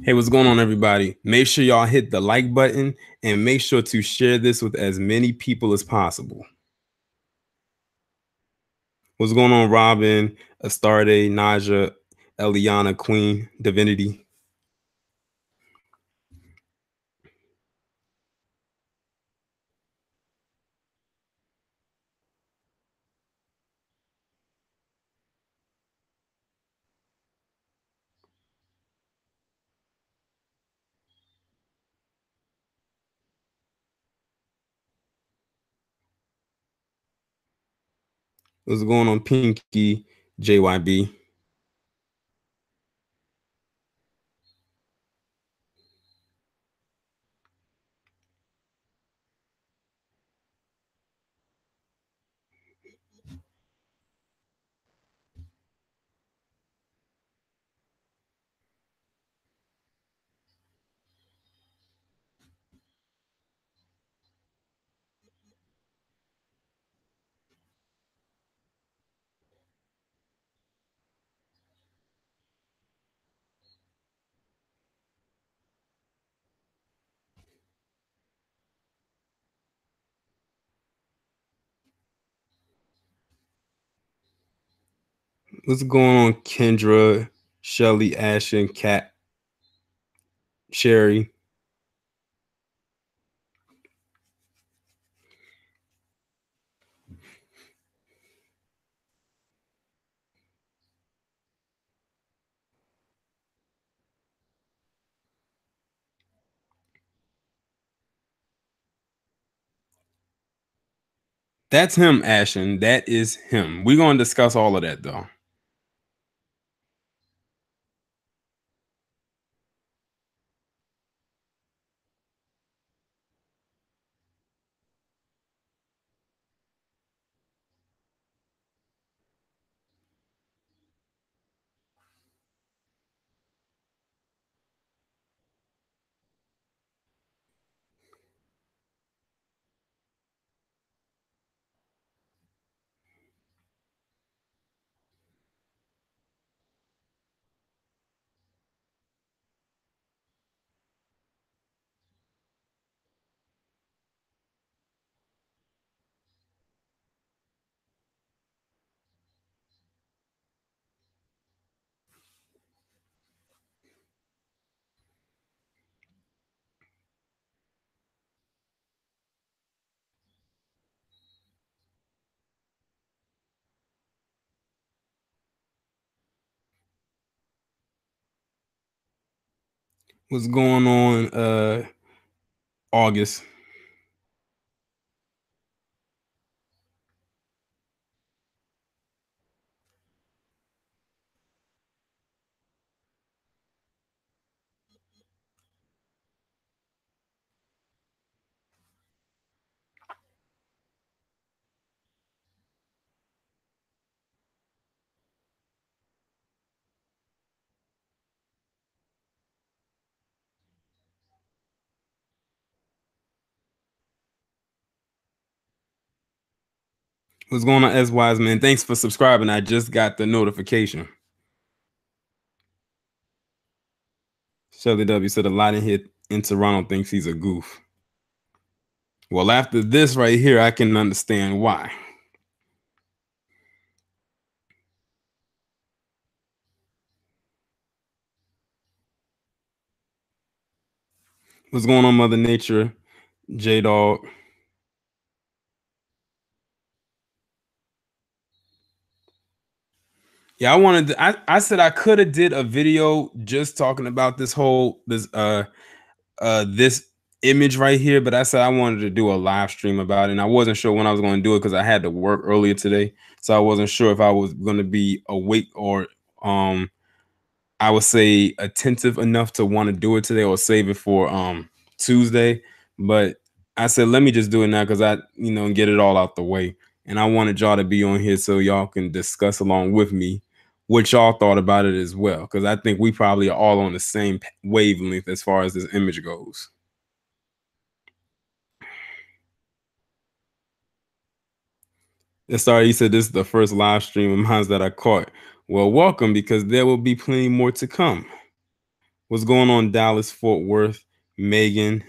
Hey, what's going on, everybody? Make sure y'all hit the like button and make sure to share this with as many people as possible. What's going on, Robin, Astarte, Naja, Eliana, Queen, Divinity? What's going on, Pinky, JYB? What's going on, Kendra, Shelly, Ashton, Kat, Sherry? That's him, Ashton. That is him. We're going to discuss all of that, though. What's going on, August? What's going on, S Wise Man? Thanks for subscribing. I just got the notification. Shelly W said a lot in Toronto thinks he's a goof. Well, after this right here, I can understand why. What's going on, Mother Nature? J Dog. Yeah, I said I could have did a video just talking about this image right here, but I said I wanted to do a live stream about it, and I wasn't sure when I was going to do it because I had to work earlier today, so I wasn't sure if I was going to be awake or um I would say attentive enough to want to do it today or save it for Tuesday. But I said let me just do it now because get it all out the way. And I wanted y'all to be on here so y'all can discuss along with me what y'all thought about it as well. Because I think we probably are all on the same wavelength as far as this image goes. Sorry, you said this is the first live stream of mine that I caught. Well, welcome because there will be plenty more to come. What's going on, Dallas, Fort Worth, Megan?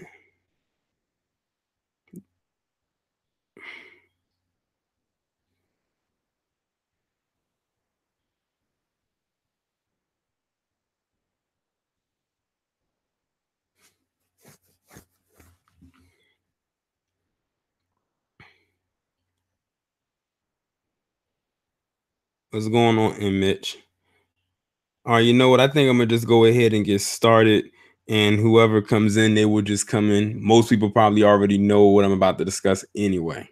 What's going on, M. Mitch? All right, you know what? I think I'm gonna just go ahead and get started, and whoever comes in, they will just come in. Most people probably already know what I'm about to discuss anyway.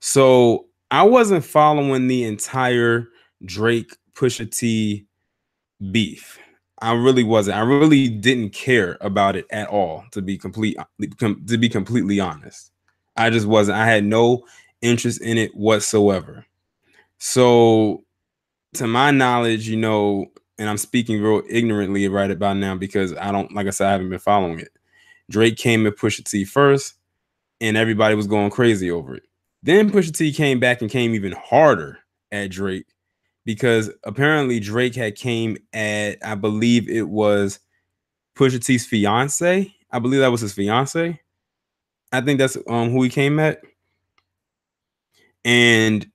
So I wasn't following the entire Drake Pusha T beef. I really wasn't. I really didn't care about it at all, to be completely honest. I just wasn't. I had no interest in it whatsoever. So to my knowledge, and I'm speaking real ignorantly right about now because I don't, like I said, I haven't been following it. Drake came at Pusha T first, and everybody was going crazy over it. Then Pusha T came back and came even harder at Drake because apparently Drake had came at, I believe it was Pusha T's fiance. I believe that was his fiance. I think that's who he came at. And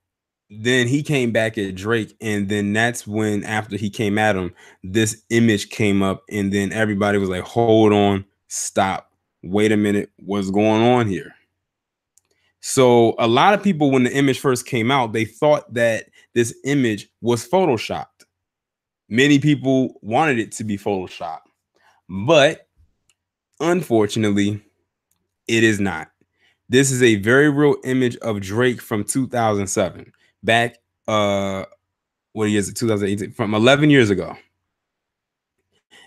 then he came back at Drake, and then that's when, after he came at him, this image came up, and then everybody was like, hold on, stop, wait a minute, what's going on here? So a lot of people, when the image first came out, they thought that this image was photoshopped. Many people wanted it to be photoshopped, but unfortunately it is not. This is a very real image of Drake from 2007, back what year is it, 2018, from 11 years ago.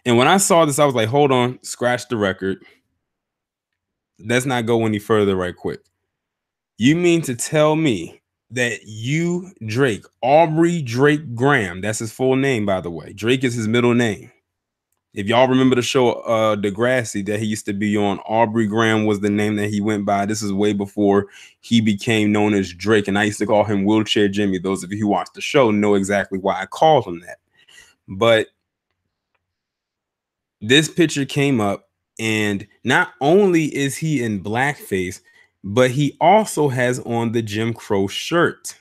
And when I saw this, I was like, hold on, scratch the record. Let's not go any further right quick. You mean to tell me that you, Drake, Aubrey Drake Graham, that's his full name, by the way. Drake is his middle name. If y'all remember the show Degrassi that he used to be on, Aubrey Graham was the name that he went by. This is way before he became known as Drake. And I used to call him Wheelchair Jimmy. Those of you who watch the show know exactly why I called him that. But this picture came up, and not only is he in blackface, but he also has on the Jim Crow shirt.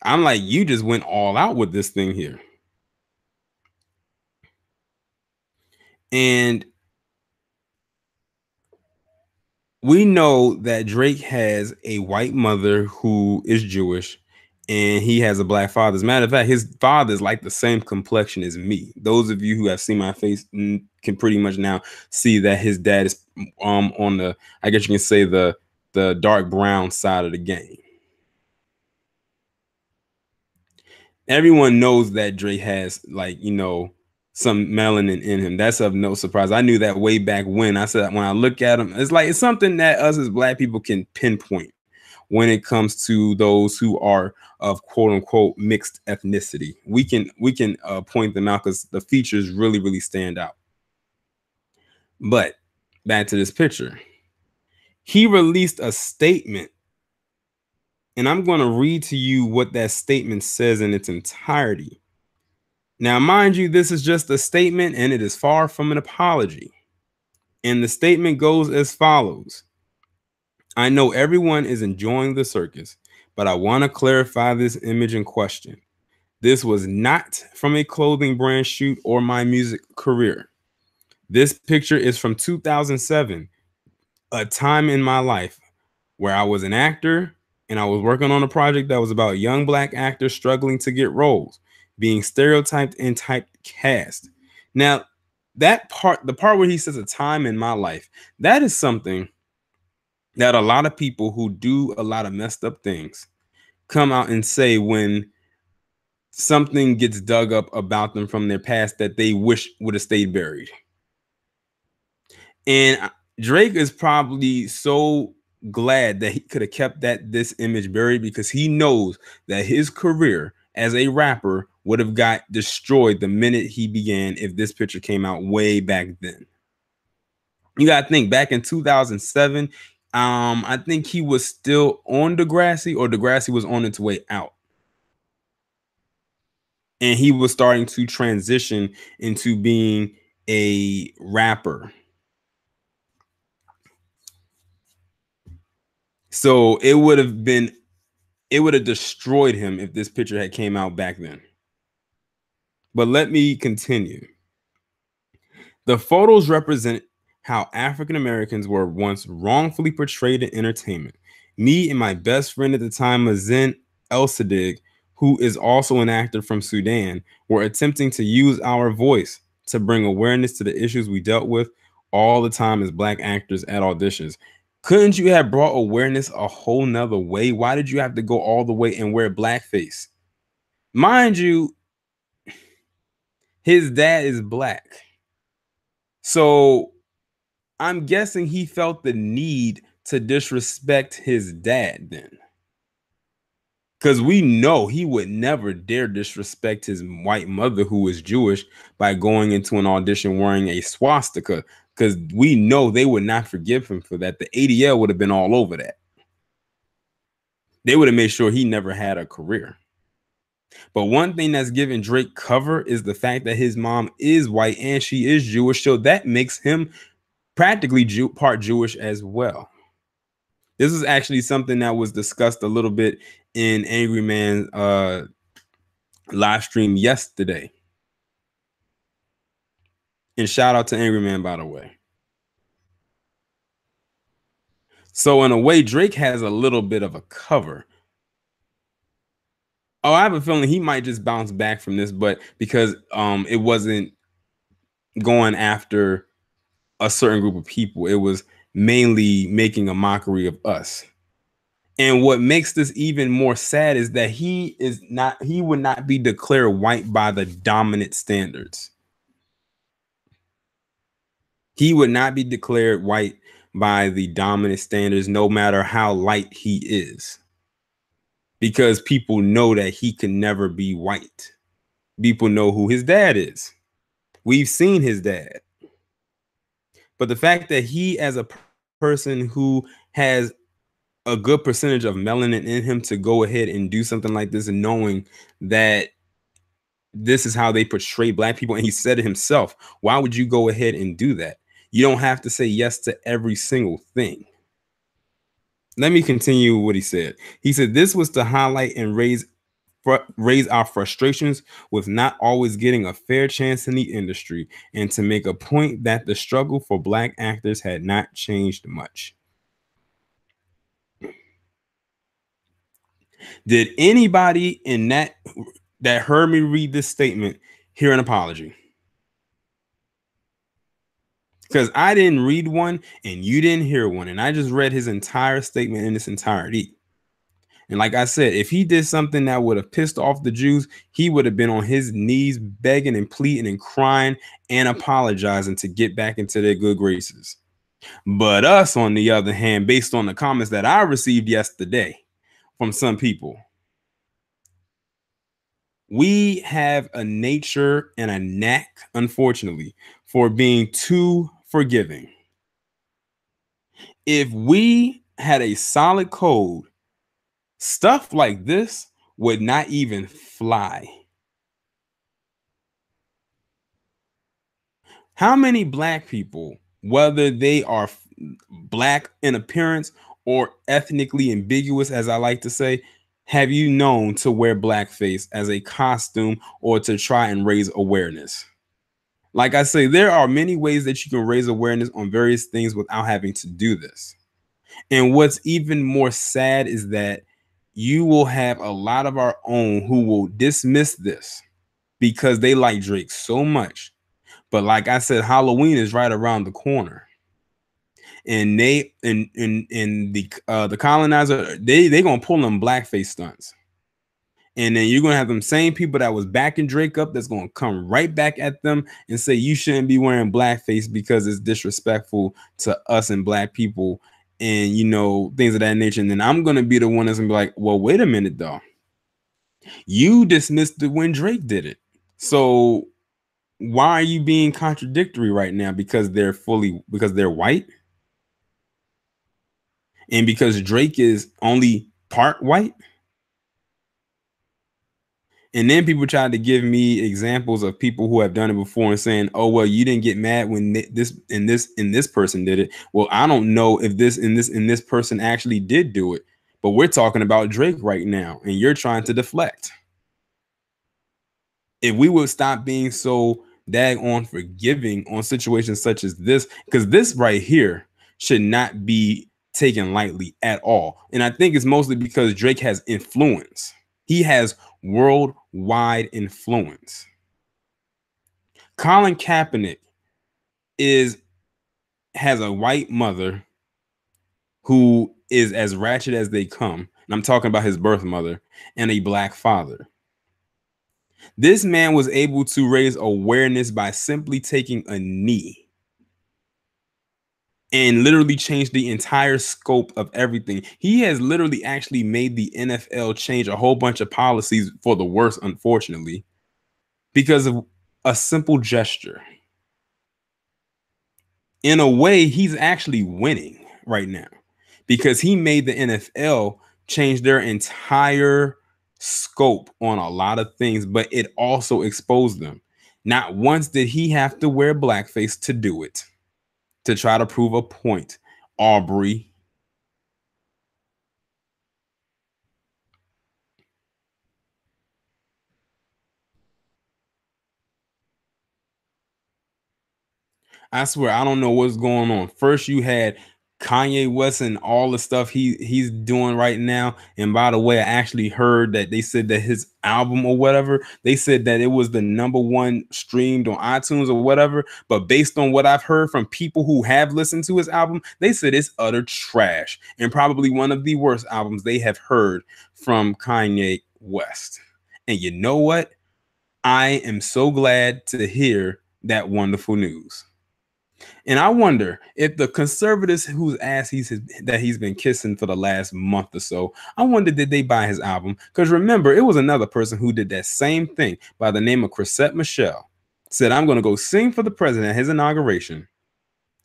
I'm like, you just went all out with this thing here. And we know that Drake has a white mother who is Jewish, and he has a black father. As a matter of fact, his father is like the same complexion as me. Those of you who have seen my face can pretty much now see that his dad is on the, I guess you can say, the dark brown side of the game. Everyone knows that Drake has, like, some melanin in him. That's of no surprise. I knew that way back when. I said, when I look at him, it's something that us as black people can pinpoint when it comes to those who are of quote unquote mixed ethnicity. We can point them out because the features really, really stand out. But back to this picture. He released a statement, and I'm going to read to you what that statement says in its entirety. Now, mind you, this is just a statement, and it is far from an apology. And the statement goes as follows. I know everyone is enjoying the circus, but I want to clarify this image in question. This was not from a clothing brand shoot or my music career. This picture is from 2007, a time in my life where I was an actor and I was working on a project that was about young black actors struggling to get roles, being stereotyped and typecast. Now, that part, the part where he says a time in my life, that is something that a lot of people who do a lot of messed up things come out and say when something gets dug up about them from their past that they wish would have stayed buried. And Drake is probably so glad that he could have kept this image buried, because he knows that his career as a rapper would have got destroyed the minute he began if this picture came out way back then. You got to think, back in 2007, I think he was still on Degrassi, or Degrassi was on its way out. and he was starting to transition into being a rapper. So it would have destroyed him if this picture had came out back then. But let me continue. The photos represent how African Americans were once wrongfully portrayed in entertainment. Me and my best friend at the time, Mazen El Sadiq, who is also an actor from Sudan, were attempting to use our voice to bring awareness to the issues we dealt with all the time as Black actors at auditions. Couldn't you have brought awareness a whole nother way? Why did you have to go all the way and wear blackface? Mind you, his dad is Black. So I'm guessing he felt the need to disrespect his dad then. Because we know he would never dare disrespect his white mother, who is Jewish, by going into an audition wearing a swastika. Because we know they would not forgive him for that. The ADL would have been all over that. They would have made sure he never had a career. But one thing that's giving Drake cover is the fact that his mom is white and she is Jewish. So that makes him practically part Jewish as well. This is actually something that was discussed a little bit in Angry Man's live stream yesterday. And shout out to Angry Man, by the way. So in a way, Drake has a little bit of a cover. Oh, I have a feeling he might just bounce back from this, but because it wasn't going after a certain group of people, it was mainly making a mockery of us. And what makes this even more sad is that he would not be declared white by the dominant standards. He would not be declared white by the dominant standards, no matter how light he is. Because people know that he can never be white. People know who his dad is. We've seen his dad. But the fact that he, as a person who has a good percentage of melanin in him, to go ahead and do something like this, and knowing that this is how they portray Black people, and he said it himself, why would you go ahead and do that? You don't have to say yes to every single thing. Let me continue what he said. He said this was to highlight and raise our frustrations with not always getting a fair chance in the industry, and to make a point that the struggle for Black actors had not changed much. Did anybody in that heard me read this statement hear an apology? Because I didn't read one and you didn't hear one, and I just read his entire statement in its entirety. And like I said, if he did something that would have pissed off the Jews, he would have been on his knees begging and pleading and crying and apologizing to get back into their good graces. But us, on the other hand, based on the comments that I received yesterday from some people, we have a nature and a knack, unfortunately, for being too forgiving. If we had a solid code, stuff like this would not even fly. How many Black people, whether they are Black in appearance or ethnically ambiguous, as I like to say, have you known to wear blackface as a costume or to try and raise awareness? Like I say, there are many ways that you can raise awareness on various things without having to do this. And what's even more sad is that you will have a lot of our own who will dismiss this because they like Drake so much. But like I said, Halloween is right around the corner. And the colonizer, they gonna pull them blackface stunts. And then you're gonna have them same people that was backing Drake up that's gonna come right back at them and say you shouldn't be wearing blackface because it's disrespectful to us and Black people, and things of that nature. And then I'm gonna be the one that's gonna be like, well, wait a minute though. You dismissed it when Drake did it. So why are you being contradictory right now? Because they're white? And because Drake is only part white? And then people tried to give me examples of people who have done it before and saying, "Oh, well, you didn't get mad when this person did it." Well, I don't know if this person actually did do it, but we're talking about Drake right now, and you're trying to deflect. If we would stop being so daggone forgiving on situations such as this, because this right here should not be taken lightly at all. And I think it's mostly because Drake has influence. He has worldwide influence. Colin Kaepernick is has a white mother who is as ratchet as they come. And I'm talking about his birth mother, and a black father. This man was able to raise awareness by simply taking a knee and literally change the entire scope of everything. He has literally actually made the NFL change a whole bunch of policies for the worse, unfortunately, because of a simple gesture. In a way, he's actually winning right now because he made the NFL change their entire scope on a lot of things, but it also exposed them. Not once did he have to wear blackface to do it, to try to prove a point. Aubrey. I swear, I don't know what's going on. First, you had Kanye West and all the stuff he's doing right now. And by the way, I actually heard that they said that his album or whatever, they said that it was the #1 streamed on iTunes or whatever. But based on what I've heard from people who have listened to his album, they said it's utter trash and probably one of the worst albums they have heard from Kanye West. And you know what? I am so glad to hear that wonderful news. And I wonder if the conservatives whose ass he's been kissing for the last month or so, I wonder did they buy his album? Because remember, it was another person who did that same thing by the name of Chrisette Michelle. Said, I'm going to go sing for the president at his inauguration.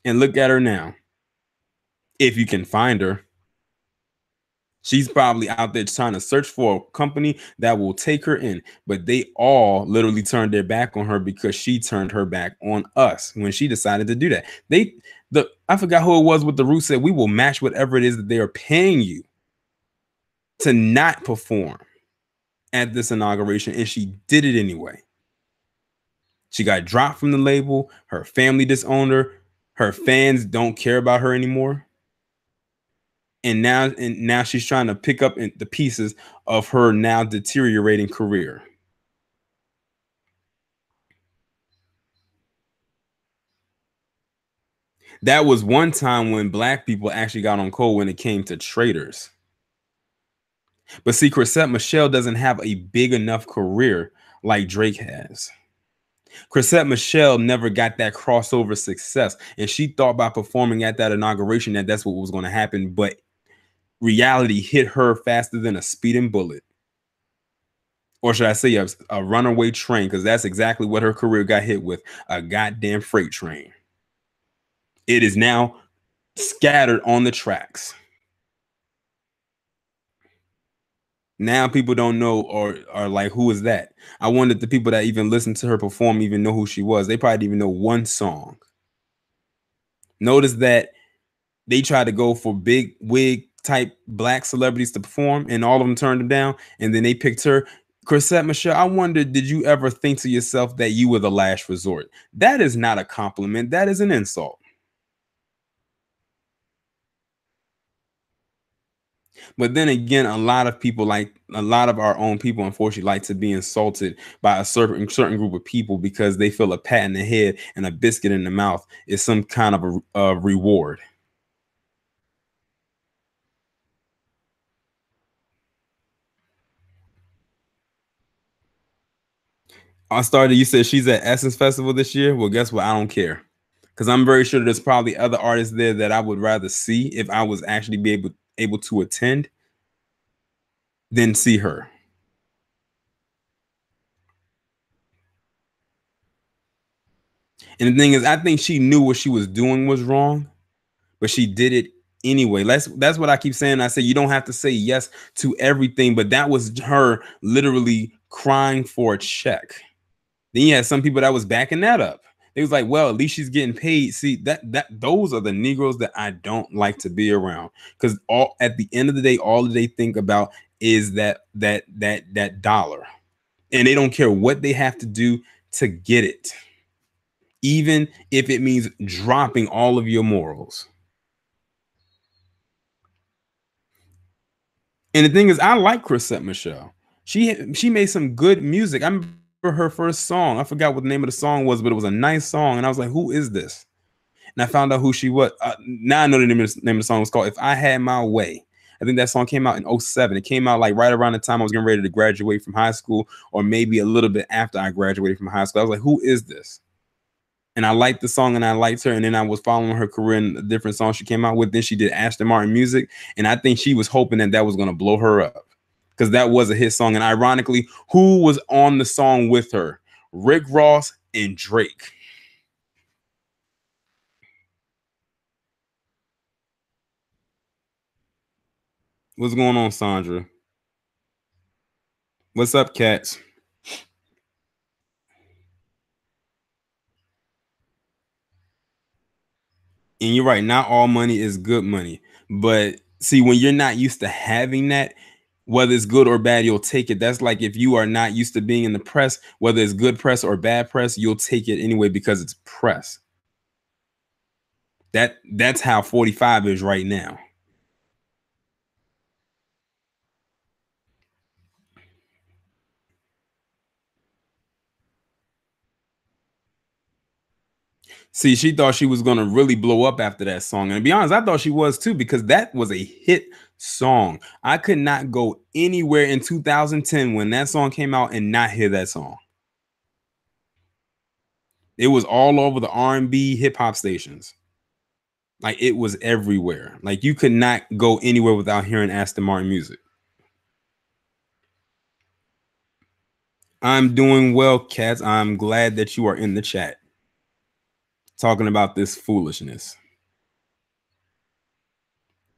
And look at her now. If you can find her. She's probably out there trying to search for a company that will take her in. But they all literally turned their back on her because she turned her back on us when she decided to do that. I forgot who it was with the root said, we will match whatever it is that they are paying you to not perform at this inauguration. And she did it anyway. She got dropped from the label. Her family disowned her. Her fans don't care about her anymore. And now she's trying to pick up the pieces of her now deteriorating career. That was one time when black people actually got on code when it came to traitors. But see, Chrisette Michelle doesn't have a big enough career like Drake has. Chrisette Michelle never got that crossover success, and she thought by performing at that inauguration that that's what was going to happen, but reality hit her faster than a speeding bullet. Or should I say a runaway train, because that's exactly what her career got hit with, a goddamn freight train. It is now scattered on the tracks. Now people don't know or are like, who is that? I wonder if the people that even listened to her perform even know who she was. They probably didn't even know one song. Notice that they tried to go for big wig type black celebrities to perform, and all of them turned them down. And then they picked her. Chrisette Michelle, I wonder, did you ever think to yourself that you were the last resort? That is not a compliment. That is an insult. But then again, a lot of our own people, unfortunately, like to be insulted by a certain group of people because they feel a pat in the head and a biscuit in the mouth is some kind of a reward. I started. You said she's at Essence Festival this year. Well, guess what? I don't care because I'm very sure there's probably other artists there that I would rather see if I was actually be able to attend than see her. And the thing is, I think she knew what she was doing was wrong, but she did it anyway. That's what I keep saying. I say you don't have to say yes to everything, but that was her literally crying for a check. Then you had some people that was backing that up. It was like, well, at least she's getting paid. See, that those are the Negroes that I don't like to be around, because all at the end of the day, all they think about is that dollar, and they don't care what they have to do to get it, even if it means dropping all of your morals. And the thing is, I like Chrisette Michelle. She made some good music. I remember her first song. I forgot what the name of the song was, but it was a nice song. And I was like, who is this? And I found out who she was. Now I know the name of the song was called If I Had My Way. I think that song came out in 2007. It came out like right around the time I was getting ready to graduate from high school, or maybe a little bit after I graduated from high school. I was like, who is this? And I liked the song and I liked her. And then I was following her career in the different songs she came out with. Then she did Aston Martin music. And I think she was hoping that was going to blow her up, because that was a hit song. And ironically, who was on the song with her? Rick Ross and Drake. What's going on, Sandra? What's up, cats? And you're right, not all money is good money. But see, when you're not used to having that, whether it's good or bad, you'll take it. That's like if you are not used to being in the press, whether it's good press or bad press, you'll take it anyway because it's press. That's how 45 is right now. See, she thought she was gonna really blow up after that song. And to be honest, I thought she was too, because that was a hit song. I could not go anywhere in 2010 when that song came out and not hear that song. It was all over the R&B hip hop stations. Like, it was everywhere. Like, you could not go anywhere without hearing Aston Martin music. I'm doing well, cats. I'm glad that you are in the chat talking about this foolishness.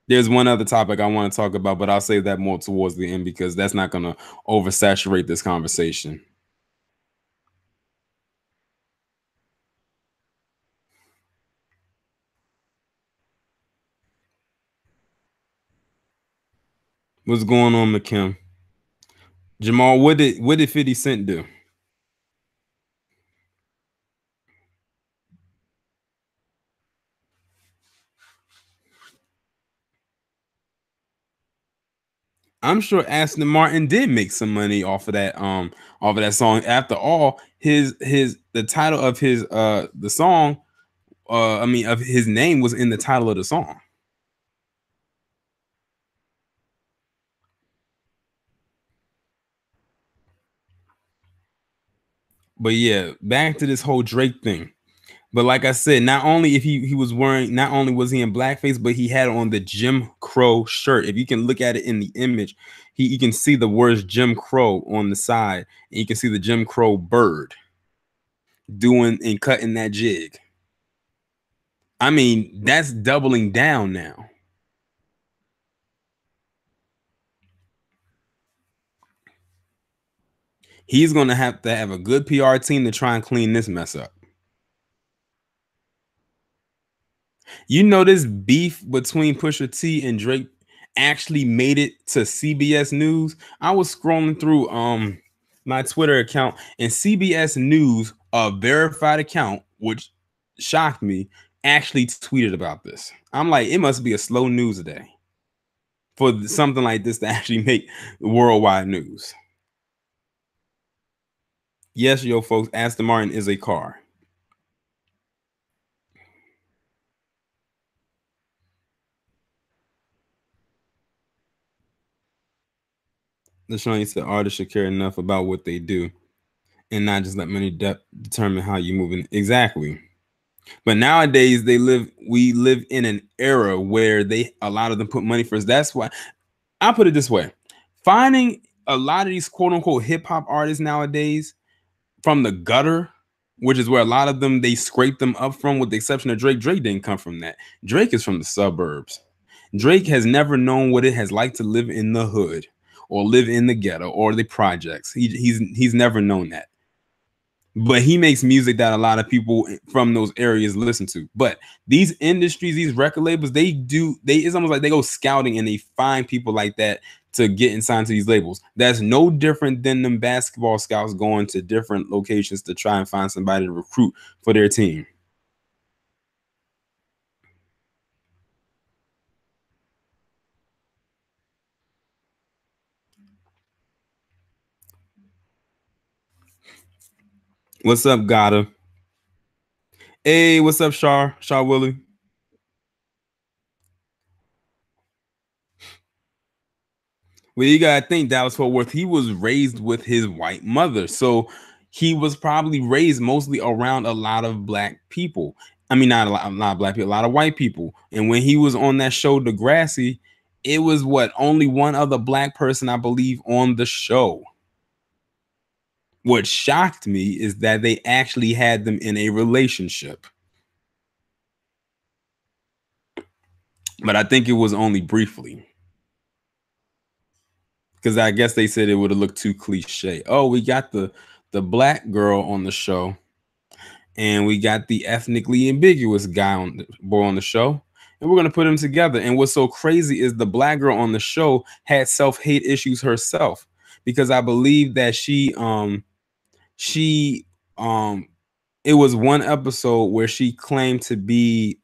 There's one other topic I want to talk about, but I'll save that more towards the end because that's not going to oversaturate this conversation. What's going on, McKim? Jamal, what did 50 Cent do? I'm sure Aston Martin did make some money off of that song. After all, his the title of his the song, I mean, of his name was in the title of the song. But yeah, back to this whole Drake thing. But like I said, not only if he was wearing, not only was he in blackface, but he had on the Jim Crow shirt. If you can look at it in the image, you can see the words Jim Crow on the side, and you can see the Jim Crow bird doing and cutting that jig. I mean, that's doubling down now. He's gonna have to have a good PR team to try and clean this mess up. You know, this beef between Pusha T and Drake actually made it to CBS News. I was scrolling through my Twitter account, and CBS News, a verified account, which shocked me, actually tweeted about this. I'm like, it must be a slow news day for something like this to actually make worldwide news. Yes, yo, folks, Aston Martin is a car. LaShawn said artists should care enough about what they do and not just let money determine how you move in. Exactly. But nowadays we live in an era where a lot of them put money first. That's why I put it this way. Finding a lot of these quote unquote hip hop artists nowadays from the gutter, which is where a lot of them they scrape them up from, with the exception of Drake. Drake didn't come from that. Drake is from the suburbs. Drake has never known what it has like to live in the hood or live in the ghetto or the projects. He's never known that. But he makes music that a lot of people from those areas listen to. But these industries, these record labels, it's almost like they go scouting and they find people like that to get inside to these labels. That's no different than them basketball scouts going to different locations to try and find somebody to recruit for their team. What's up, Gotta? Hey, what's up, Shar Willie? Well, you gotta think Dallas Fort Worth. He was raised with his white mother, so he was probably raised mostly around a lot of black people. I mean, not a lot of black people, a lot of white people. And when he was on that show, Degrassi, it was what only one other black person, I believe, on the show. What shocked me is that they actually had them in a relationship, but I think it was only briefly because I guess they said it would have looked too cliche. Oh, we got the black girl on the show and we got the ethnically ambiguous guy on the boy on the show, and we're gonna put them together. And what's so crazy is the black girl on the show had self-hate issues herself because I believe that she it was one episode where she claimed to be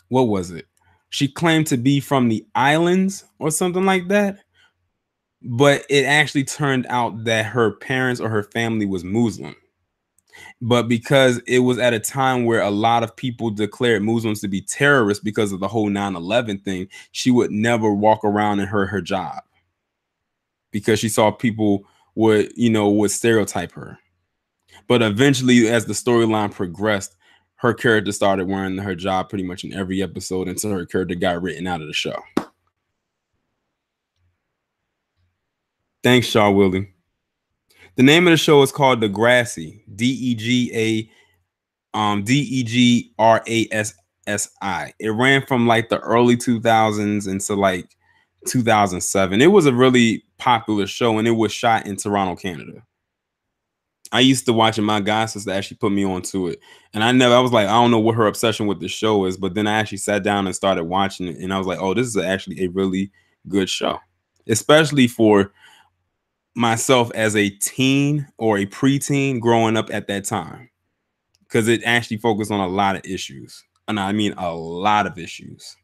what was it? She claimed to be from the islands or something like that, but it actually turned out that her parents or her family was Muslim. But because it was at a time where a lot of people declared Muslims to be terrorists because of the whole 9/11 thing, she would never walk around in her hijab because she saw people would stereotype her. But eventually, as the storyline progressed, her character started wearing the hijab pretty much in every episode until her character got written out of the show. Thanks, Shaw Willie. The name of the show is called Degrassi. Degrassi. It ran from like the early 2000s into like 2007. It was a really popular show and it was shot in Toronto, Canada. I used to watch it. My god sister actually put me onto it. And I was like, I don't know what her obsession with the show is, but then I actually sat down and started watching it. And I was like, oh, this is actually a really good show, especially for myself as a teen or a preteen growing up at that time, because it actually focused on a lot of issues. And I mean, a lot of issues.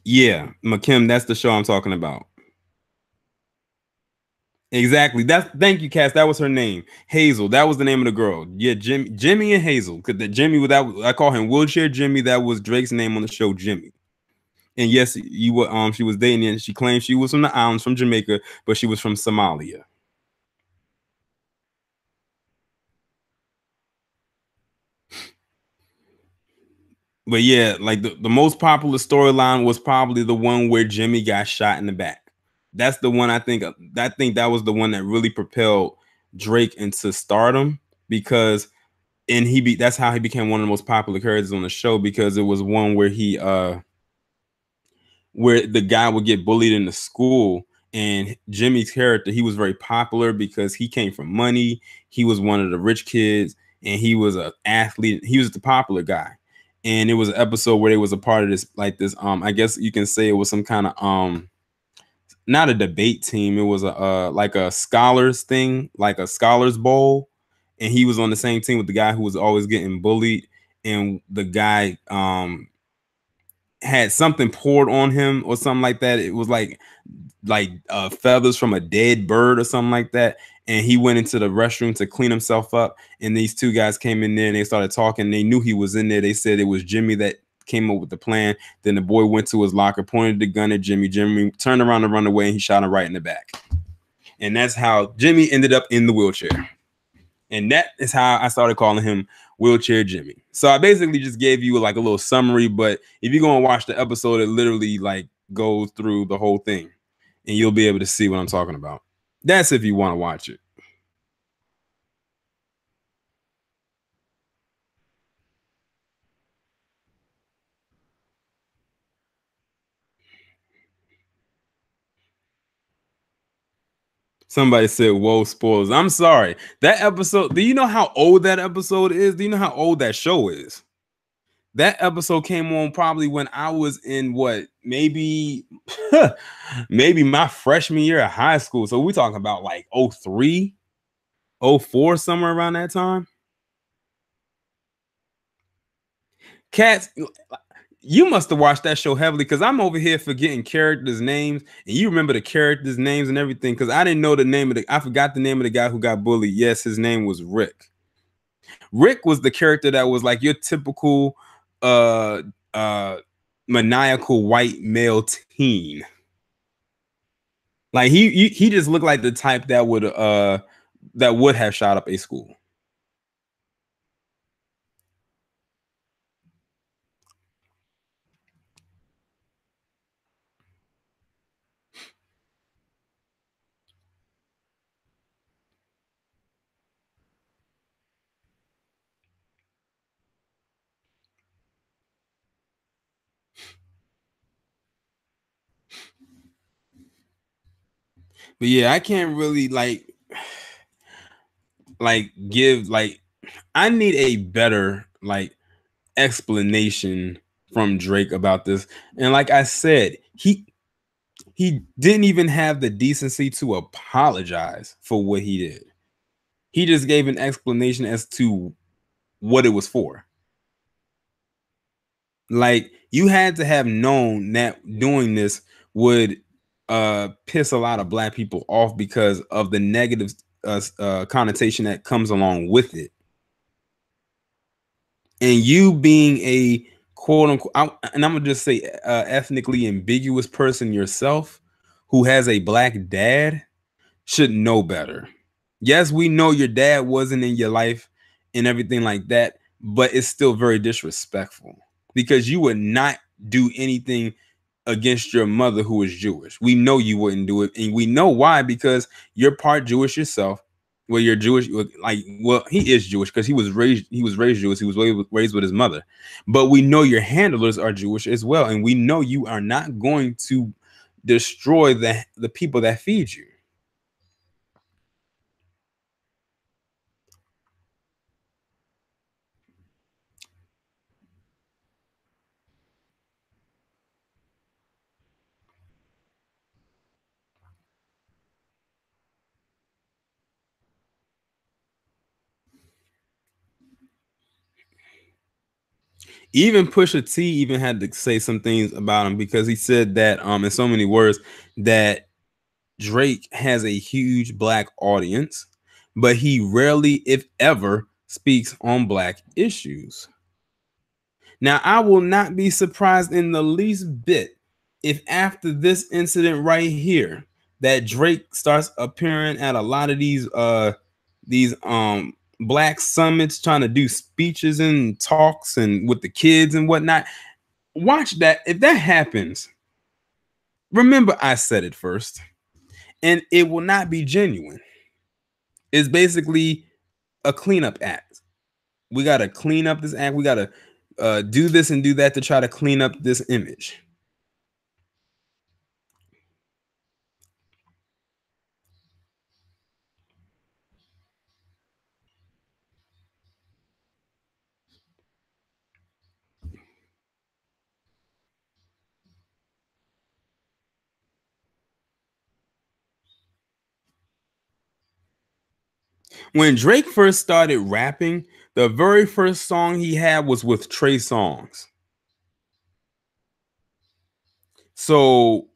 Yeah, McKim, that's the show I'm talking about. Exactly. Thank you, Cass. That was her name. Hazel. That was the name of the girl. Yeah, Jimmy and Hazel. Because the Jimmy I call him wheelchair Jimmy. That was Drake's name on the show, Jimmy. And yes, you were she was dating and she claimed she was from the islands from Jamaica, but she was from Somalia. But yeah, like the most popular storyline was probably the one where Jimmy got shot in the back. That's the one I think that was the one that really propelled Drake into stardom because that's how he became one of the most popular characters on the show because it was one where where the guy would get bullied in the school, and Jimmy's character, he was very popular because he came from money, he was one of the rich kids, and he was an athlete, he was the popular guy. And it was an episode where they was a part of this like this I guess you can say it was some kind of not a debate team, it was a like a scholars thing, like a scholars bowl, and he was on the same team with the guy who was always getting bullied, and the guy had something poured on him or something like that. It was like feathers from a dead bird or something like that. And he went into the restroom to clean himself up. And these two guys came in there and they started talking. They knew he was in there. They said it was Jimmy that came up with the plan. Then the boy went to his locker, pointed the gun at Jimmy. Jimmy turned around and run away, and he shot him right in the back. And that's how Jimmy ended up in the wheelchair. And that is how I started calling him Wheelchair Jimmy. So I basically just gave you like a little summary, but if you go and watch the episode, it literally like goes through the whole thing and you'll be able to see what I'm talking about. That's if you want to watch it. Somebody said, "Whoa, spoilers." I'm sorry. That episode. Do you know how old that episode is? Do you know how old that show is? That episode came on probably when I was in what, maybe, maybe my freshman year of high school. So we talking about like 03, 04, somewhere around that time. Cats, you must have watched that show heavily because I'm over here forgetting characters' names, and you remember the characters' names and everything. Because I didn't know the name of I forgot the name of the guy who got bullied. Yes, his name was Rick. Rick was the character that was like your typical uh uh maniacal white male teen. Like he just looked like the type that would have shot up a school. But yeah, I can't really like give like I need a better like explanation from Drake about this. And like I said, he didn't even have the decency to apologize for what he did. He just gave an explanation as to what it was for. Like you had to have known that doing this would piss a lot of black people off because of the negative connotation that comes along with it. And you being a quote unquote, and I'm gonna just say ethnically ambiguous person yourself who has a black dad should know better. Yes, we know your dad wasn't in your life and everything like that, but it's still very disrespectful because you would not do anything against your mother who is Jewish. We know you wouldn't do it, and we know why because you're part Jewish yourself. Well, you're Jewish, like well, he is Jewish because he was raised Jewish. He was raised with his mother, but we know your handlers are Jewish as well, and we know you are not going to destroy the people that feed you. Even Pusha T even had to say some things about him because he said that in so many words that Drake has a huge black audience, but he rarely, if ever, speaks on black issues. Now, I will not be surprised in the least bit if after this incident right here that Drake starts appearing at a lot of these black summits trying to do speeches and talks and with the kids and whatnot. Watch that. If that happens, remember I said it first, and it will not be genuine. It's basically a cleanup act. We got to clean up this act. We got to do this and do that to try to clean up this image. When Drake first started rapping, the very first song he had was with Trey Songz. So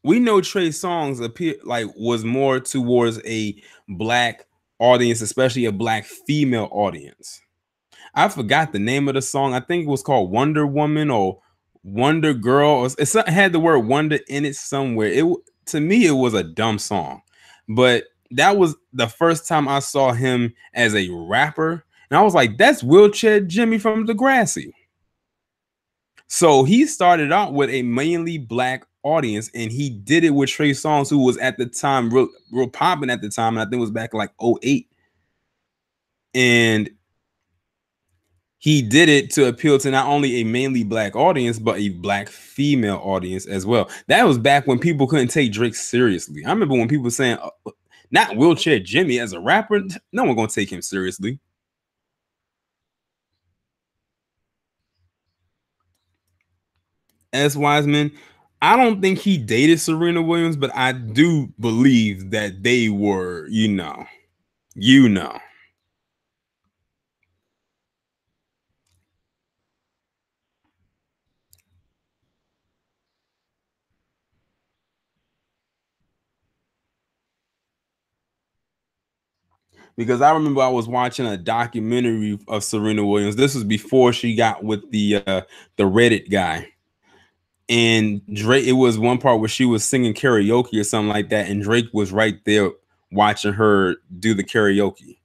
we know Trey Songz appear like was more towards a black audience, especially a black female audience. I forgot the name of the song. I think it was called Wonder Woman or Wonder Girl. Or it had the word wonder in it somewhere. To me, it was a dumb song, but that was the first time I saw him as a rapper, and I was like, "That's Wheelchair Jimmy from Degrassi." So he started out with a mainly black audience, and he did it with Trey Songz, who was at the time real popping at the time, and I think it was back in like '08. And he did it to appeal to not only a mainly black audience, but a black female audience as well. That was back when people couldn't take Drake seriously. I remember when people were saying, Not Wheelchair Jimmy as a rapper. No one gonna take him seriously. S. Wiseman, I don't think he dated Serena Williams, but I do believe that they were, you know, because I remember I was watching a documentary of Serena Williams. This was before she got with the Reddit guy. And Drake, it was one part where she was singing karaoke or something like that, and Drake was right there watching her do the karaoke.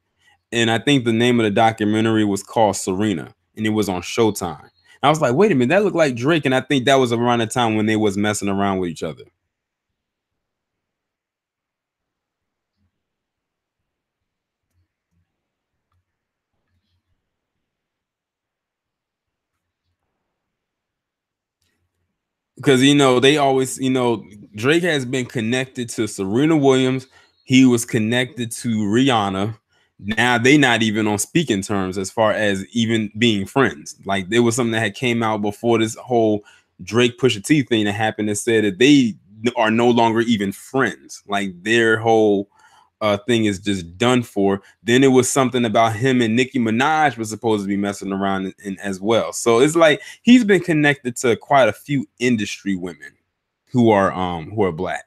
And I think the name of the documentary was called Serena, and it was on Showtime. I was like, wait a minute, that looked like Drake, and I think that was around the time when they was messing around with each other. Because they always, Drake has been connected to Serena Williams. He was connected to Rihanna. Now they not even on speaking terms as far as even being friends. Like there was something that had came out before this whole Drake Pusha T thing that happened that said that they are no longer even friends. Like their whole thing is just done for. Then it was something about him and Nicki Minaj was supposed to be messing around as well. So it's like he's been connected to quite a few industry women who are black.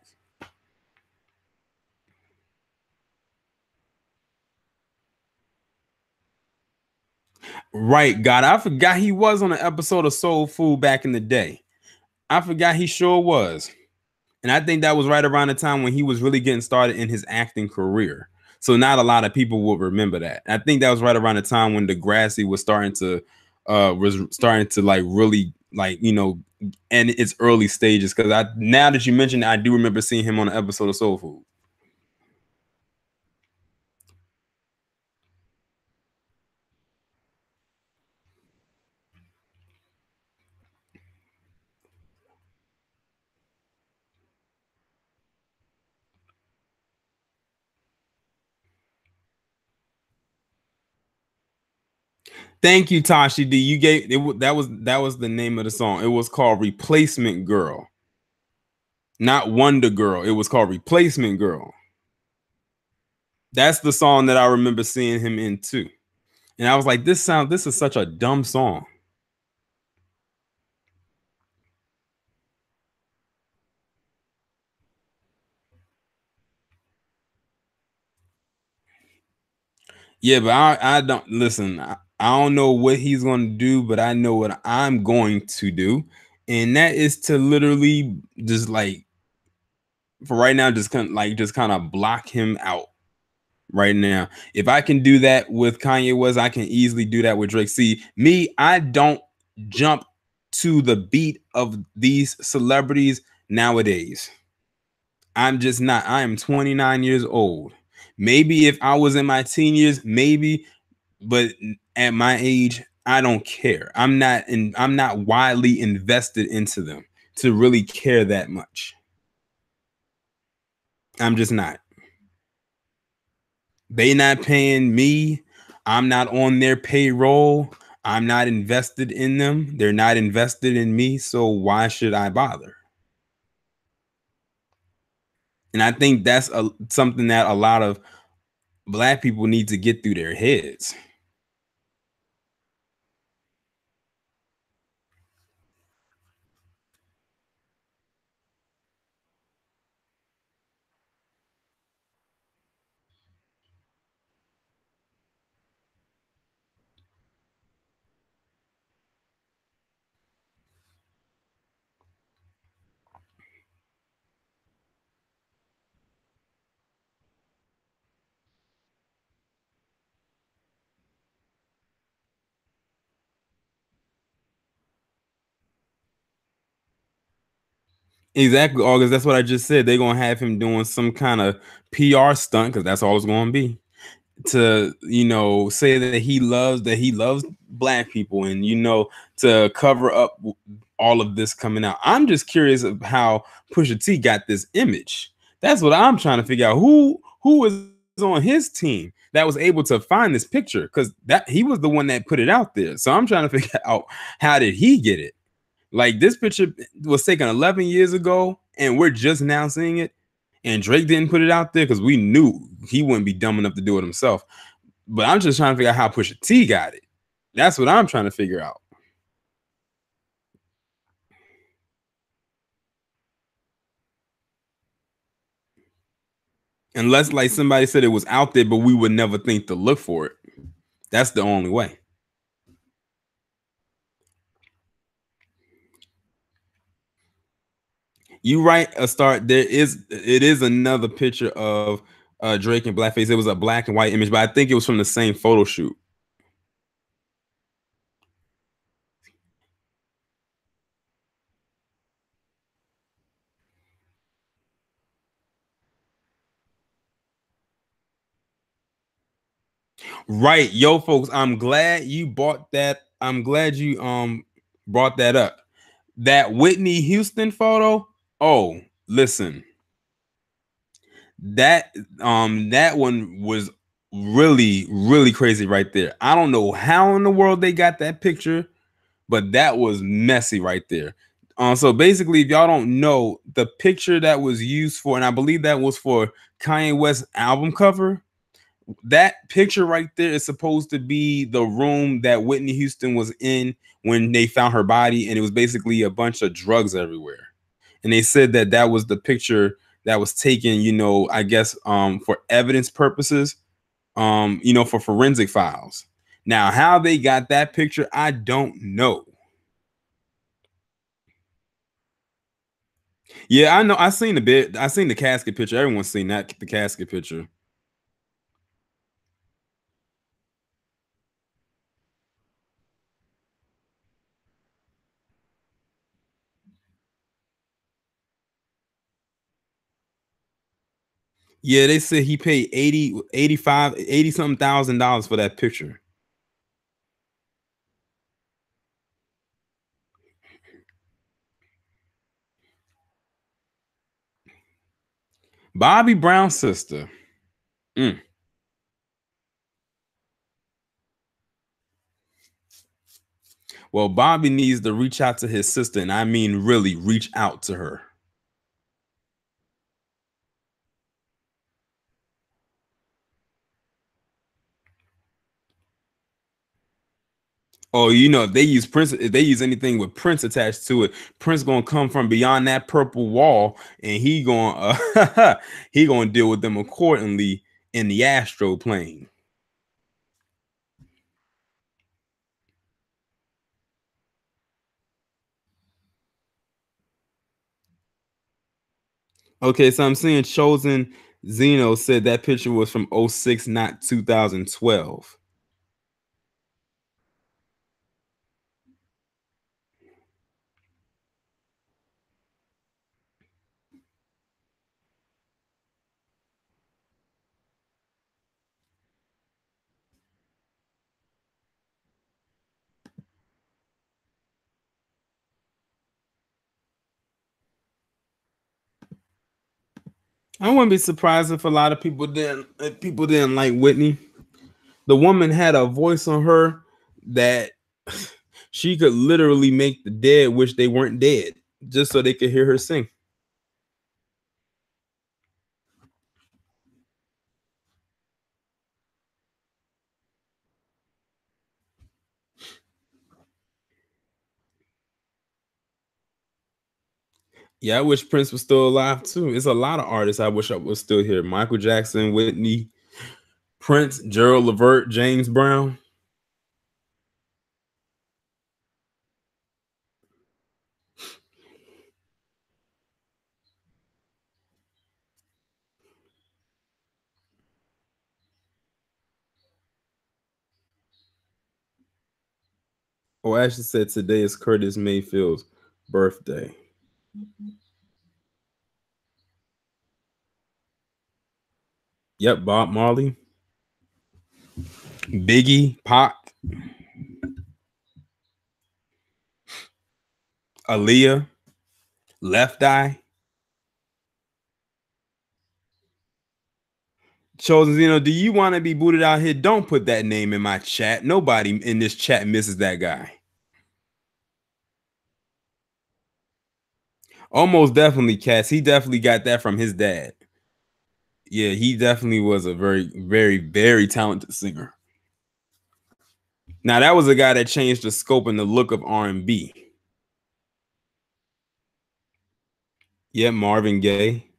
Right, God, I forgot he was on an episode of Soul Food back in the day. I forgot he sure was. And I think that was right around the time when he was really getting started in his acting career. So not a lot of people will remember that. I think that was right around the time when Degrassi was starting to like really like, and its early stages. Because I now that you mentioned it, I do remember seeing him on an episode of Soul Food. Thank you, Tashi D. You gave it. That was the name of the song. It was called Replacement Girl, not Wonder Girl. It was called Replacement Girl. That's the song that I remember seeing him in too. And I was like, this is such a dumb song. Yeah, but I don't listen. I don't know what he's going to do, but I know what I'm going to do, and that is to literally just like for right now, just kind of block him out right now. If I can do that with Kanye West, I can easily do that with Drake. See, me, I don't jump to the beat of these celebrities nowadays. I'm just not. I am 29 years old. Maybe if I was in my teen years, maybe, but at my age, I don't care. I'm not widely invested into them to really care that much. I'm just not. They not paying me. I'm not on their payroll. I'm not invested in them. They're not invested in me. So why should I bother? And I think that's something that a lot of black people need to get through their heads. Exactly, August. That's what I just said. They're gonna have him doing some kind of PR stunt because that's all it's gonna be to say that he loves black people and to cover up all of this coming out. I'm just curious of how Pusha T got this image. That's what I'm trying to figure out. who was on his team that was able to find this picture, because that he was the one that put it out there. So I'm trying to figure out, how did he get it? Like, this picture was taken 11 years ago, and we're just now seeing it. And Drake didn't put it out there because we knew he wouldn't be dumb enough to do it himself. But I'm just trying to figure out how Pusha T got it. That's what I'm trying to figure out. Unless, like, somebody said it was out there, but we would never think to look for it. That's the only way. You right, a start. It is another picture of Drake and Blackface. It was a black and white image, but I think it was from the same photo shoot. Right, yo, folks. I'm glad you bought that. I'm glad you brought that up. That Whitney Houston photo. Oh, listen, that one was really, really crazy right there. I don't know how in the world they got that picture, but that was messy right there. So basically, if y'all don't know, the picture that was used for, and I believe that was for Kanye West's album cover, that picture right there is supposed to be the room that Whitney Houston was in when they found her body, and it was basically a bunch of drugs everywhere. And they said that that was the picture that was taken, I guess, for evidence purposes, for forensic files. Now, how they got that picture, I don't know. Yeah, I know. I seen the bit. I seen the casket picture. Everyone's seen that, the casket picture. Yeah, they said he paid 80, 85, 80 something $1,000 for that picture. Bobby Brown's sister. Mm. Well, Bobby needs to reach out to his sister, and I mean really reach out to her. Oh, if they use Prince, if they use anything with Prince attached to it, Prince gonna come from beyond that purple wall, and he gonna he gonna deal with them accordingly in the astro plane. Okay, so I'm seeing Chosen Zeno said that picture was from '06, not 2012. I wouldn't be surprised if a lot of people didn't if people didn't like Whitney. The woman had a voice on her that she could literally make the dead wish they weren't dead just so they could hear her sing. Yeah, I wish Prince was still alive too. It's a lot of artists I wish I was still here. Michael Jackson, Whitney, Prince, Gerald Levert, James Brown. Oh, Ashley said today is Curtis Mayfield's birthday. Yep, Bob Marley, Biggie, Pac, Aaliyah, Left Eye. Chosen Zeno, do you want to be booted out here? Don't put that name in my chat. Nobody in this chat misses that guy. Almost definitely, Cass. He definitely got that from his dad. Yeah, he definitely was a very, very, very talented singer. Now that was a guy that changed the scope and the look of R&B. Yeah, Marvin Gaye.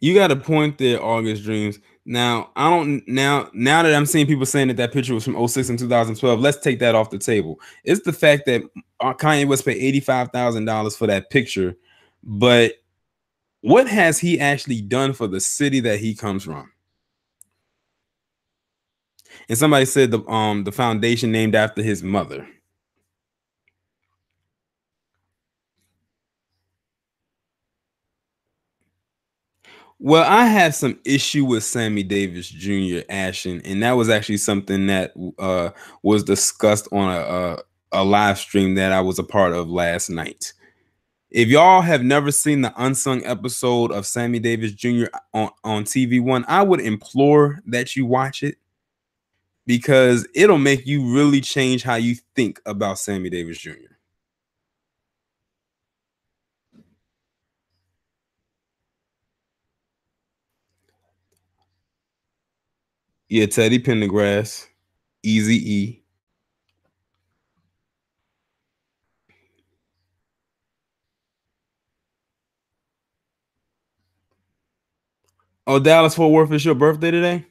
You got a point there, August Dreams. Now, I don't now that I'm seeing people saying that that picture was from '06 and 2012, let's take that off the table. It's the fact that Kanye West paid $85,000 for that picture, but what has he actually done for the city that he comes from? And somebody said the foundation named after his mother. Well, I had some issue with Sammy Davis Jr. Ashton, and that was actually something that was discussed on a live stream that I was a part of last night. If y'all have never seen the unsung episode of Sammy Davis Jr. on TV One, I would implore that you watch it because it'll make you really change how you think about Sammy Davis Jr. Yeah, Teddy Pendergrass, Easy E. Oh, Dallas Fort Worth, is your birthday today?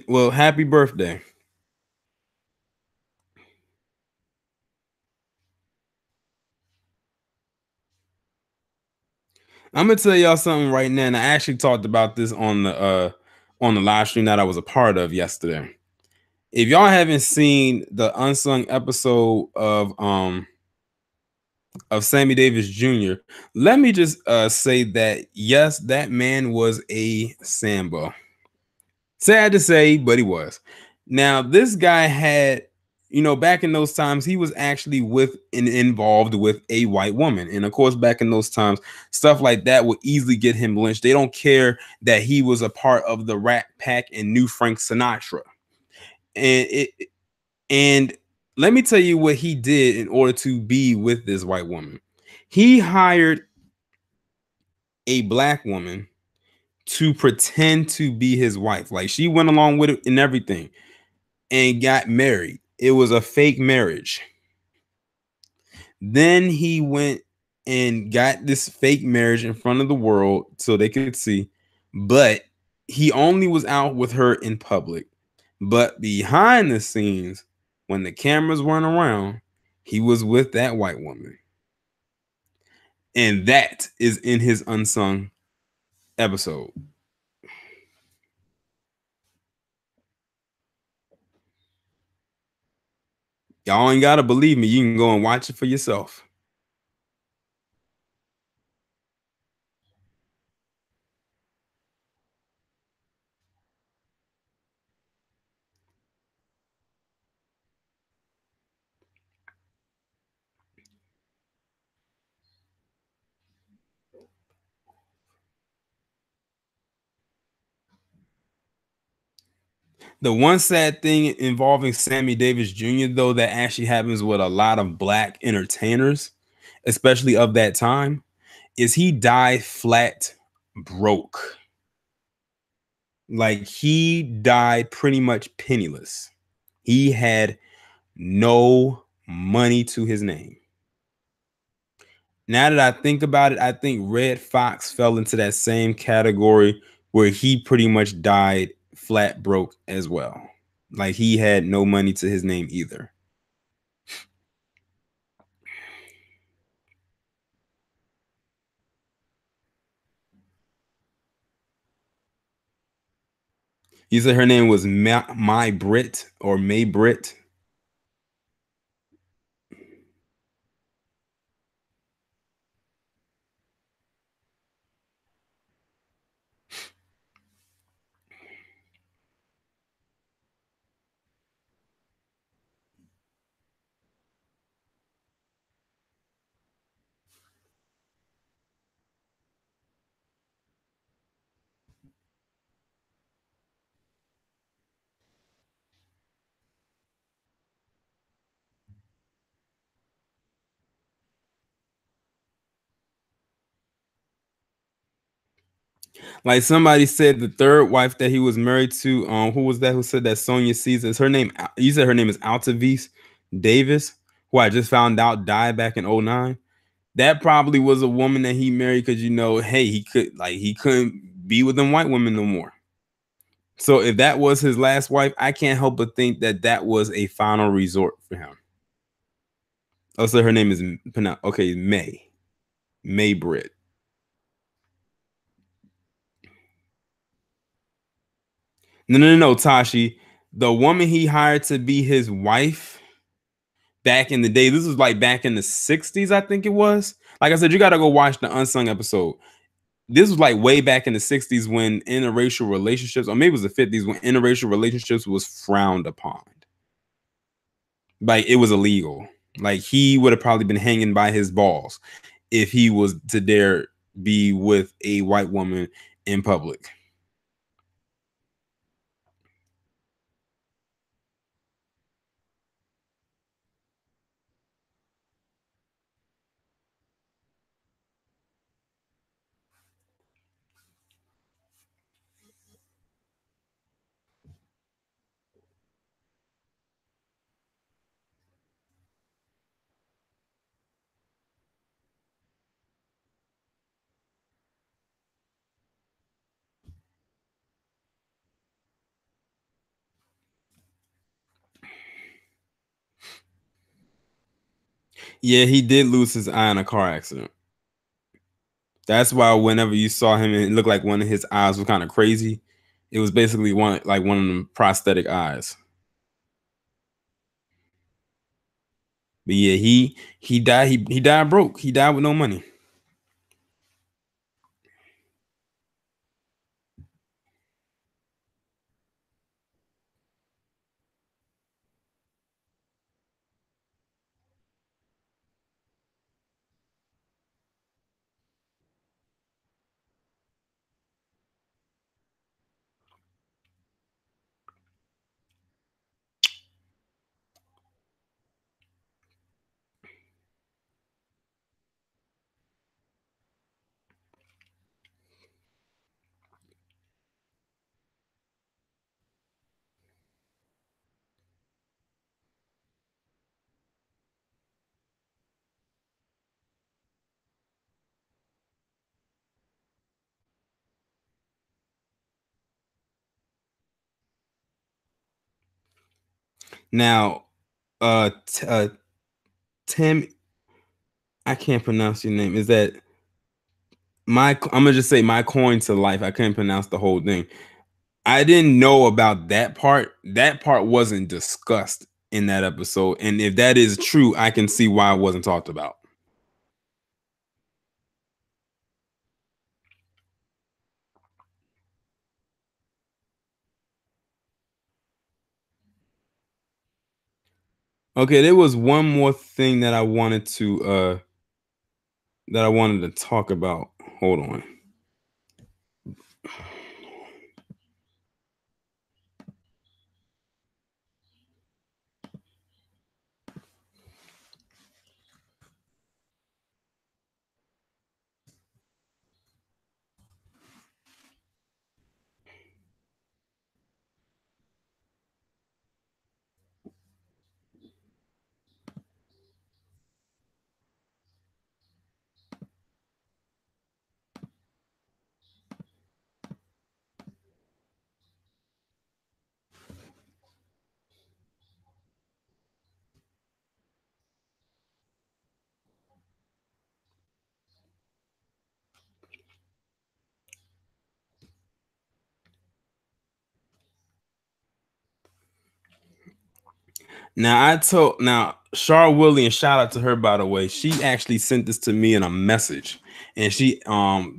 Well, happy birthday. I'm gonna tell y'all something right now, and I actually talked about this on the live stream that I was a part of yesterday. If y'all haven't seen the unsung episode of Sammy Davis Jr., let me just say that yes, that man was a Sambo. Sad to say, but he was. Now, this guy had, back in those times, he was actually with and involved with a white woman. And of course, back in those times, stuff like that would easily get him lynched. They don't care that he was a part of the Rat Pack and knew Frank Sinatra. And and let me tell you what he did in order to be with this white woman. He hired a black woman to pretend to be his wife. Like she went along with it and everything and got married. It was a fake marriage. Then he went and got this fake marriage in front of the world so they could see, but he only was out with her in public. But behind the scenes, when the cameras weren't around, he was with that white woman. And that is in his unsung episode. Y'all ain't gotta believe me. You can go and watch it for yourself. The one sad thing involving Sammy Davis Jr., though, that actually happens with a lot of black entertainers, especially of that time, is he died flat broke. Like he died pretty much penniless. He had no money to his name. Now that I think about it, I think Red Fox fell into that same category where he pretty much died flat broke as well. Like he had no money to his name either. You said her name was My Brit or May Brit. Like somebody said, the third wife that he was married to, who was that? Who said that? Sonia Caesar. Is her name? You said her name is Altavis Davis, who I just found out died back in '09. That probably was a woman that he married because hey, he couldn't be with them white women no more. So if that was his last wife, I can't help but think that that was a final resort for him. Oh, so her name is okay, May Britt. No, Tashi. The woman he hired to be his wife back in the day. This was like back in the '60s, I think it was. Like I said, you got to go watch the unsung episode. This was like way back in the '60s when interracial relationships, or maybe it was the '50s when interracial relationships was frowned upon. Like it was illegal. Like he would have probably been hanging by his balls if he was to dare be with a white woman in public. Yeah, he did lose his eye in a car accident. That's why whenever you saw him, it looked like one of his eyes was kind of crazy. It was basically one of them prosthetic eyes. But yeah, he died. He died broke. He died with no money. Now, Tim, I can't pronounce your name. Is that I'm gonna just say my coin to life. I couldn't pronounce the whole thing. I didn't know about that part. That part wasn't discussed in that episode. And if that is true, I can see why it wasn't talked about. Okay, there was one more thing that I wanted to talk about. Hold on. Now Char Willie, and shout out to her by the way. She actually sent this to me in a message, and she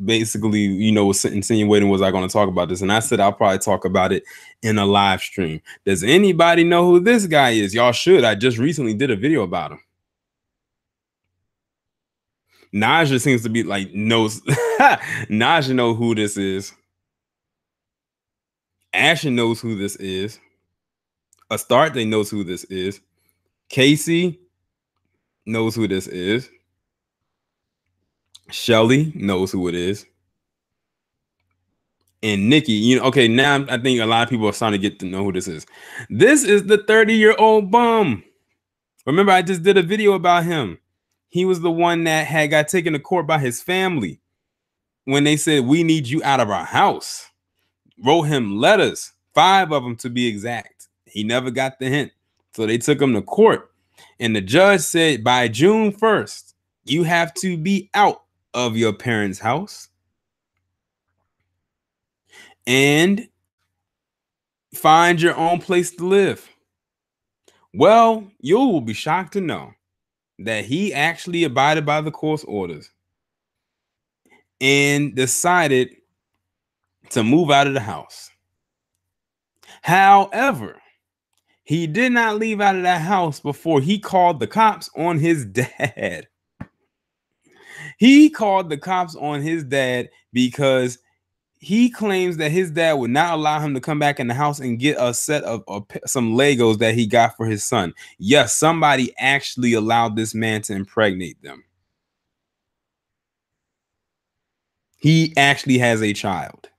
basically was insinuating was I going to talk about this, and I said I'll probably talk about it in a live stream. Does anybody know who this guy is? Y'all should. I just recently did a video about him. Naja seems to be like knows. Naja know who this is. Ashen knows who this is. Astarte knows who this is. Casey knows who this is. Shelly knows who it is. And Nikki, okay, now I think a lot of people are starting to get to know who this is. This is the 30-year-old bum. Remember, I just did a video about him. He was the one that had got taken to court by his family when they said, "We need you out of our house." Wrote him letters, 5 of them to be exact. He never got the hint. So they took him to court. And the judge said, by June 1st, you have to be out of your parents' house and find your own place to live. Well, you will be shocked to know that he actually abided by the court's orders and decided to move out of the house. However, he did not leave out of that house before he called the cops on his dad. He called the cops on his dad because he claims that his dad would not allow him to come back in the house and get a set of some Legos that he got for his son. Yes, somebody actually allowed this man to impregnate them. He actually has a child.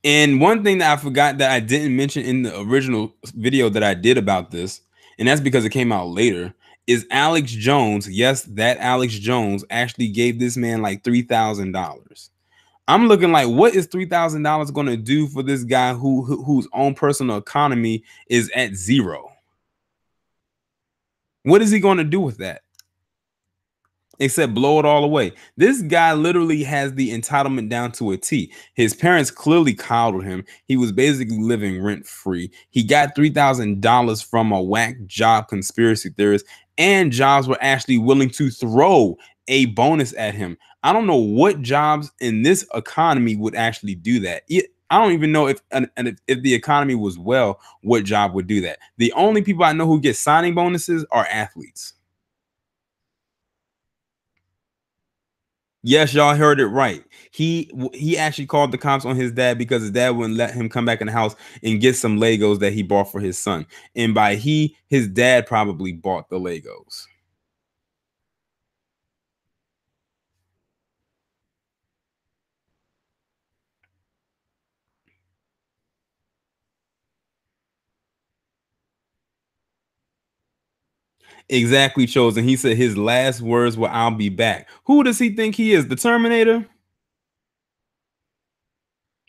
And one thing that I forgot that I didn't mention in the original video that I did about this, and that's because it came out later, is Alex Jones. Yes, that Alex Jones actually gave this man like $3,000. I'm looking like, what is $3,000 going to do for this guy whose own personal economy is at zero? What is he going to do with that? Except blow it all away. This guy literally has the entitlement down to a T. His parents clearly coddled him. He was basically living rent free. He got $3,000 from a whack job conspiracy theorist, and jobs were actually willing to throw a bonus at him. I don't know what jobs in this economy would actually do that. I don't even know if the economy was well, what job would do that. The only people I know who get signing bonuses are athletes. Yes, y'all heard it right. He actually called the cops on his dad because his dad wouldn't let him come back in the house and get some Legos that he bought for his son. And by his dad probably bought the Legos. Exactly, chosen. He said his last words were, "I'll be back." Who does he think he is? The Terminator?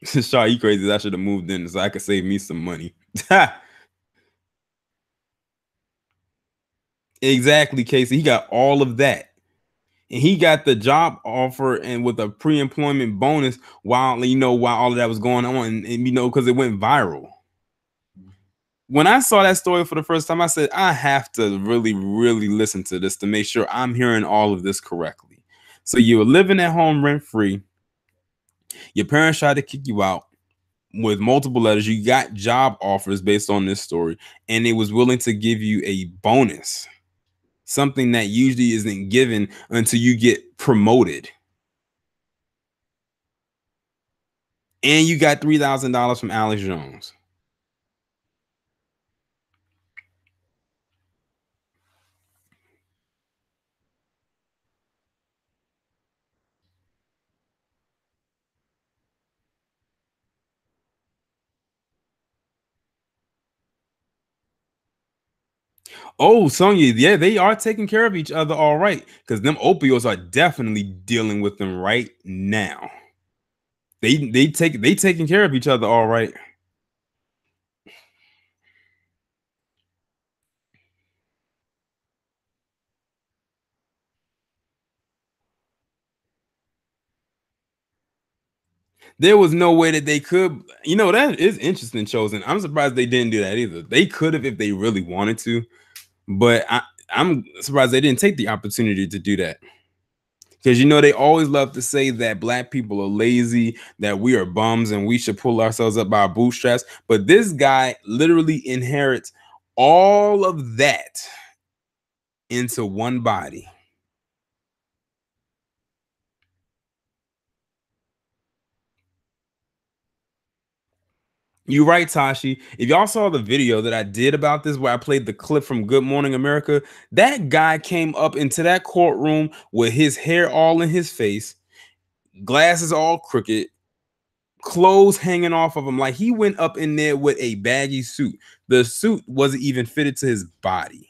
Shaw, you crazy. I should have moved in so I could save me some money. Exactly, Casey. He got all of that. And he got the job offer and with a pre-employment bonus while while all of that was going on, and because it went viral. When I saw that story for the first time, I said, I have to really, really listen to this to make sure I'm hearing all of this correctly. So you were living at home rent free. Your parents tried to kick you out with multiple letters. You got job offers based on this story, and it was willing to give you a bonus, something that usually isn't given until you get promoted. And you got $3,000 from Alex Jones. Oh, Sonya, yeah, they are taking care of each other all right, because them opioids are definitely dealing with them right now. They taking care of each other all right. There was no way that they could. That is interesting, chosen. I'm surprised they didn't do that either. They could have if they really wanted to, but I'm surprised they didn't take the opportunity to do that. Because they always love to say that black people are lazy, that we are bums, and we should pull ourselves up by our bootstraps. But this guy literally inherits all of that into one body. You're right, Tashi. If y'all saw the video that I did about this, where I played the clip from Good Morning America, that guy came up into that courtroom with his hair all in his face, glasses all crooked, clothes hanging off of him. Like he went up in there with a baggy suit. The suit wasn't even fitted to his body.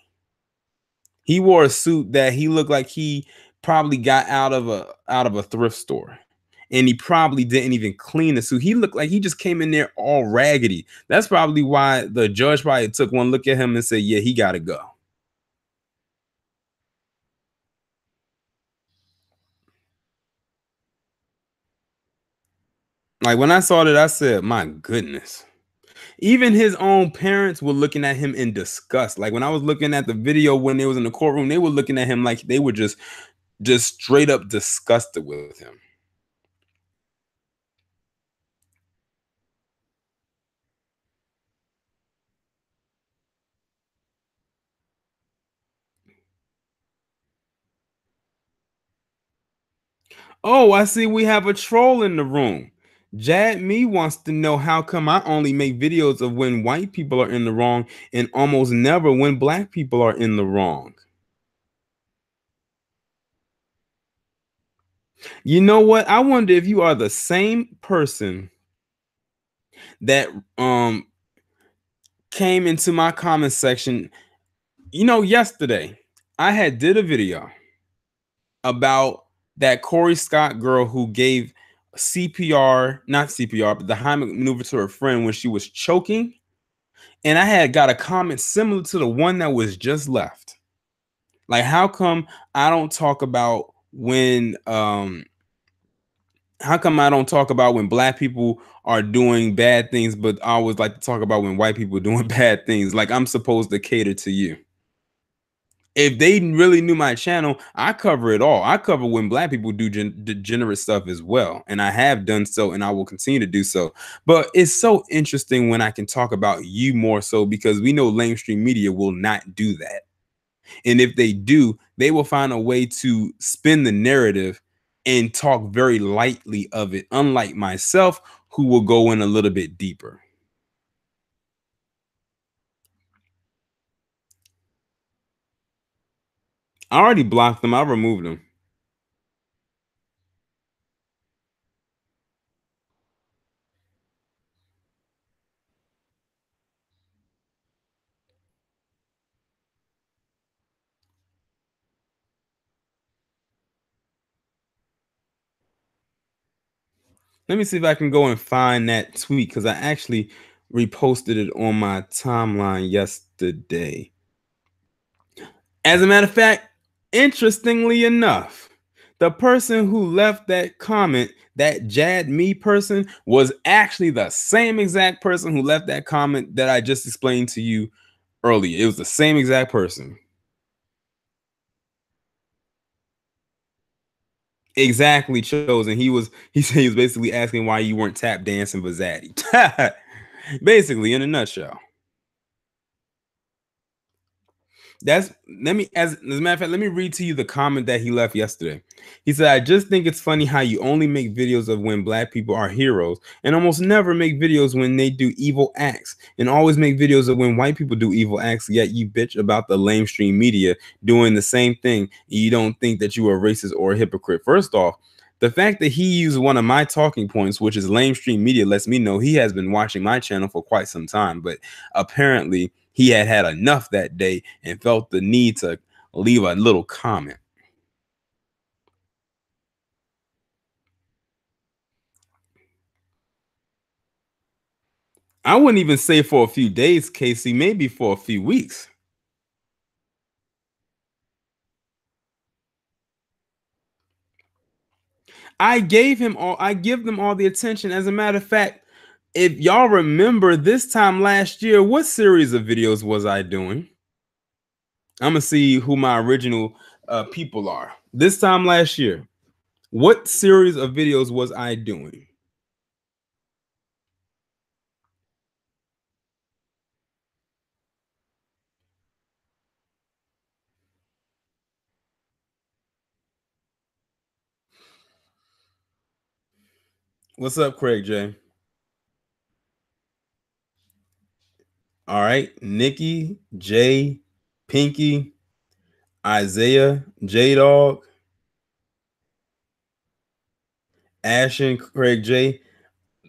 He wore a suit that he looked like he probably got out of a thrift store. And he probably didn't even clean the suit. He looked like he just came in there all raggedy. That's probably why the judge probably took one look at him and said, "Yeah, he got to go." Like when I saw that, I said, "My goodness." Even his own parents were looking at him in disgust. Like when I was looking at the video when they was in the courtroom, they were looking at him like they were just straight up disgusted with him. Oh, I see we have a troll in the room. Jad Me wants to know how come I only make videos of when white people are in the wrong and almost never when black people are in the wrong. You know what? I wonder if you are the same person that came into my comment section. Yesterday I had did a video about that Corey Scott girl who gave CPR, not CPR, but the Heimlich maneuver to her friend when she was choking. And I had got a comment similar to the one that was just left. Like, how come I don't talk about when how come I don't talk about when black people are doing bad things, but I always like to talk about when white people are doing bad things? Like I'm supposed to cater to you. If they really knew my channel, I cover it all. I cover when black people do degenerate stuff as well. And I have done so and I will continue to do so. But it's so interesting when I can talk about you more so because we know mainstream media will not do that. And if they do, they will find a way to spin the narrative and talk very lightly of it, unlike myself, who will go in a little bit deeper. I already blocked them. I removed them. Let me see if I can go and find that tweet because I actually reposted it on my timeline yesterday. As a matter of fact, interestingly enough, the person who left that comment, that Jad Me person, was actually the same exact person who left that comment that I just explained to you earlier. It was the same exact person. Exactly chosen. He said he was basically asking why you weren't tap dancing for Zaddy. Basically, in a nutshell. That's let me as a matter of fact, let me read to you the comment that he left yesterday. He said, "I just think it's funny how you only make videos of when black people are heroes and almost never make videos when they do evil acts and always make videos of when white people do evil acts, yet you bitch about the lamestream media doing the same thing. You don't think that you are racist or a hypocrite." First off, the fact that he used one of my talking points, which is lamestream media, lets me know he has been watching my channel for quite some time, but apparently he had had enough that day and felt the need to leave a little comment. I wouldn't even say for a few days, Casey, maybe for a few weeks. I give them all the attention. As a matter of fact, if y'all remember this time last year, what series of videos was I doing? I'm gonna see who my original people are. This time last year, what series of videos was I doing? What's up, Craig J? All right, Nikki, Jay, Pinky, Isaiah, J Dog, Ashton, Craig J,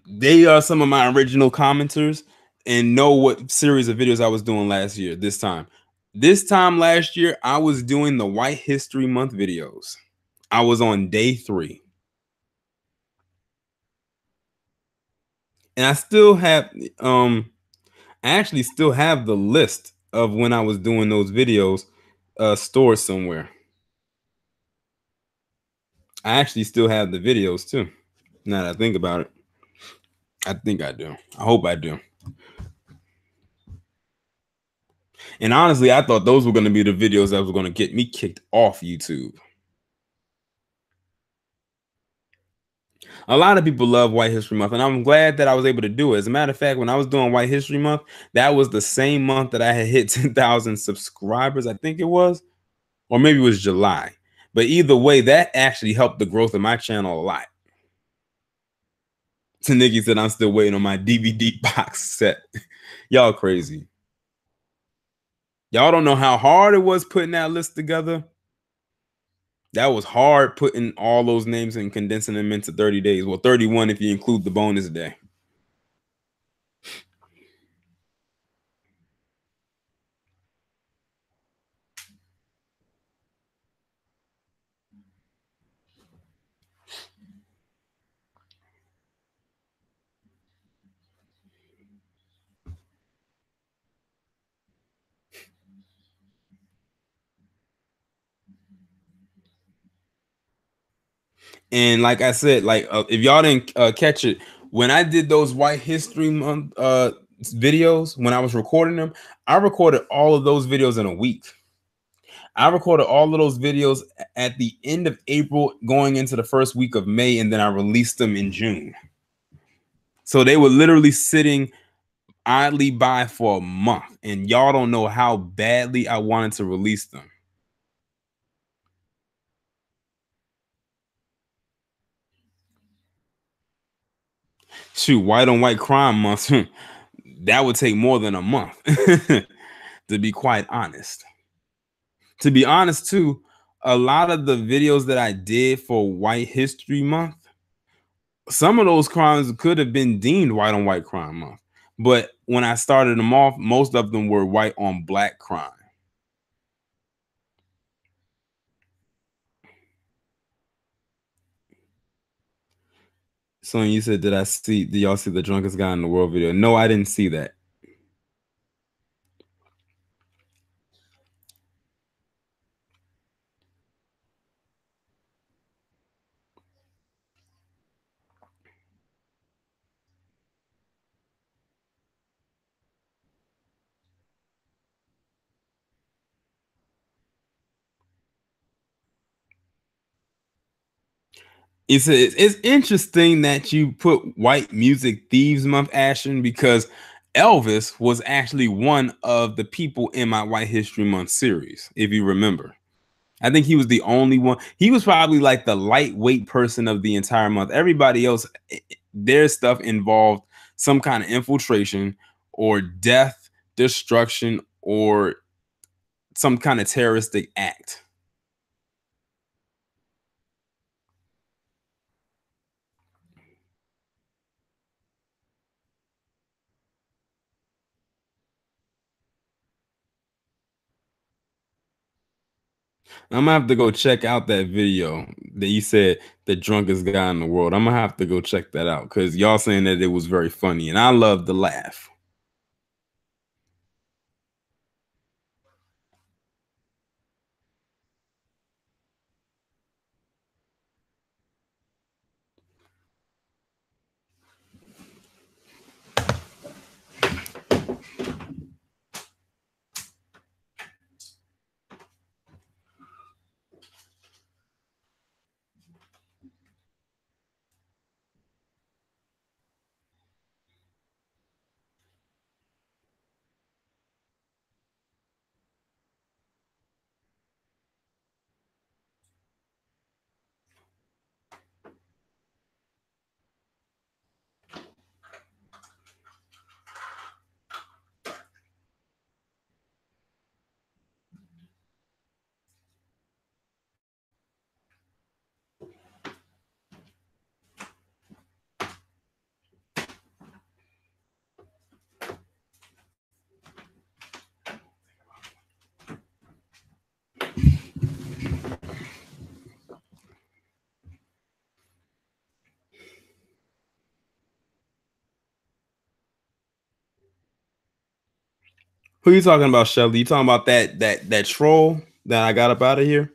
they are some of my original commenters and know what series of videos I was doing last year. This time last year, I was doing the White History Month videos. I was on day 3. And I still have I actually still have the list of when I was doing those videos stored somewhere. I actually still have the videos too. Now that I think about it, I think I do. I hope I do. And honestly, I thought those were going to be the videos that was going to get me kicked off YouTube. A lot of people love White History Month, and I'm glad that I was able to do it. As a matter of fact, when I was doing White History Month, that was the same month that I had hit 10,000 subscribers, I think it was, or maybe it was July. But either way, that actually helped the growth of my channel a lot. So Nikki said, I'm still waiting on my DVD box set. Y'all crazy. Y'all don't know how hard it was putting that list together. That was hard putting all those names and condensing them into 30 days. Well, 31 if you include the bonus day. And like I said, like if y'all didn't catch it, when I did those White History Month videos, when I was recording them, I recorded all of those videos in a week. I recorded all of those videos at the end of April, going into the first week of May, and then I released them in June. So they were literally sitting idly by for a month, and y'all don't know how badly I wanted to release them. Shoot, white on white crime month, that would take more than a month, to be quite honest. To be honest, too, a lot of the videos that I did for White History Month, some of those crimes could have been deemed white on white crime month. But when I started them off, most of them were white on black crime. So you said, did y'all see the drunkest guy in the world video? No, I didn't see that. It's interesting that you put White Music Thieves Month, Ashton, because Elvis was actually one of the people in my White History Month series, if you remember. I think he was the only one. He was probably like the lightweight person of the entire month. Everybody else, their stuff involved some kind of infiltration or death, destruction, or some kind of terroristic act. I'm gonna have to go check out that video that you said the drunkest guy in the world. I'm gonna have to go check that out because y'all saying that it was very funny, and I love to laugh. Who you talking about, Shelly? You talking about that troll that I got up out of here?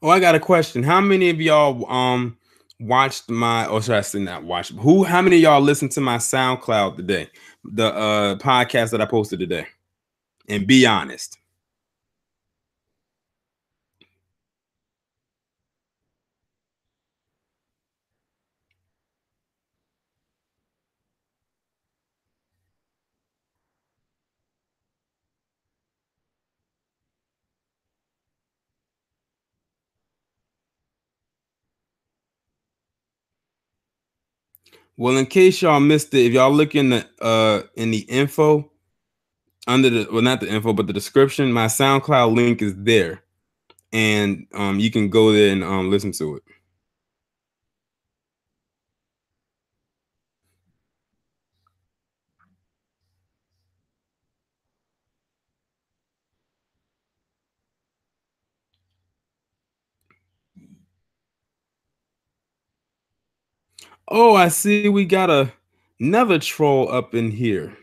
Oh, I got a question. How many of y'all watched my, or should I say not watched? How many of y'all listened to my SoundCloud today? The podcast that I posted today. And be honest. Well, in case y'all missed it, if y'all look in the info under the, well, not the info, but the description, my SoundCloud link is there. And you can go there and listen to it. Oh, I see we got another troll up in here.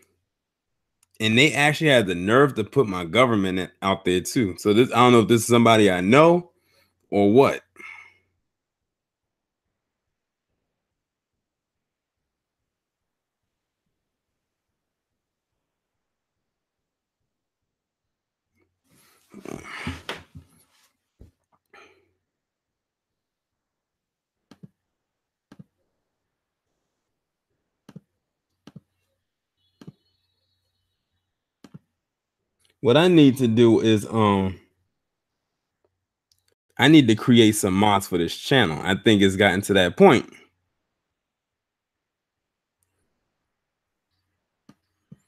And they actually had the nerve to put my government out there too. So this, I don't know if this is somebody I know or what. What I need to do is I need to create some mods for this channel. I think it's gotten to that point.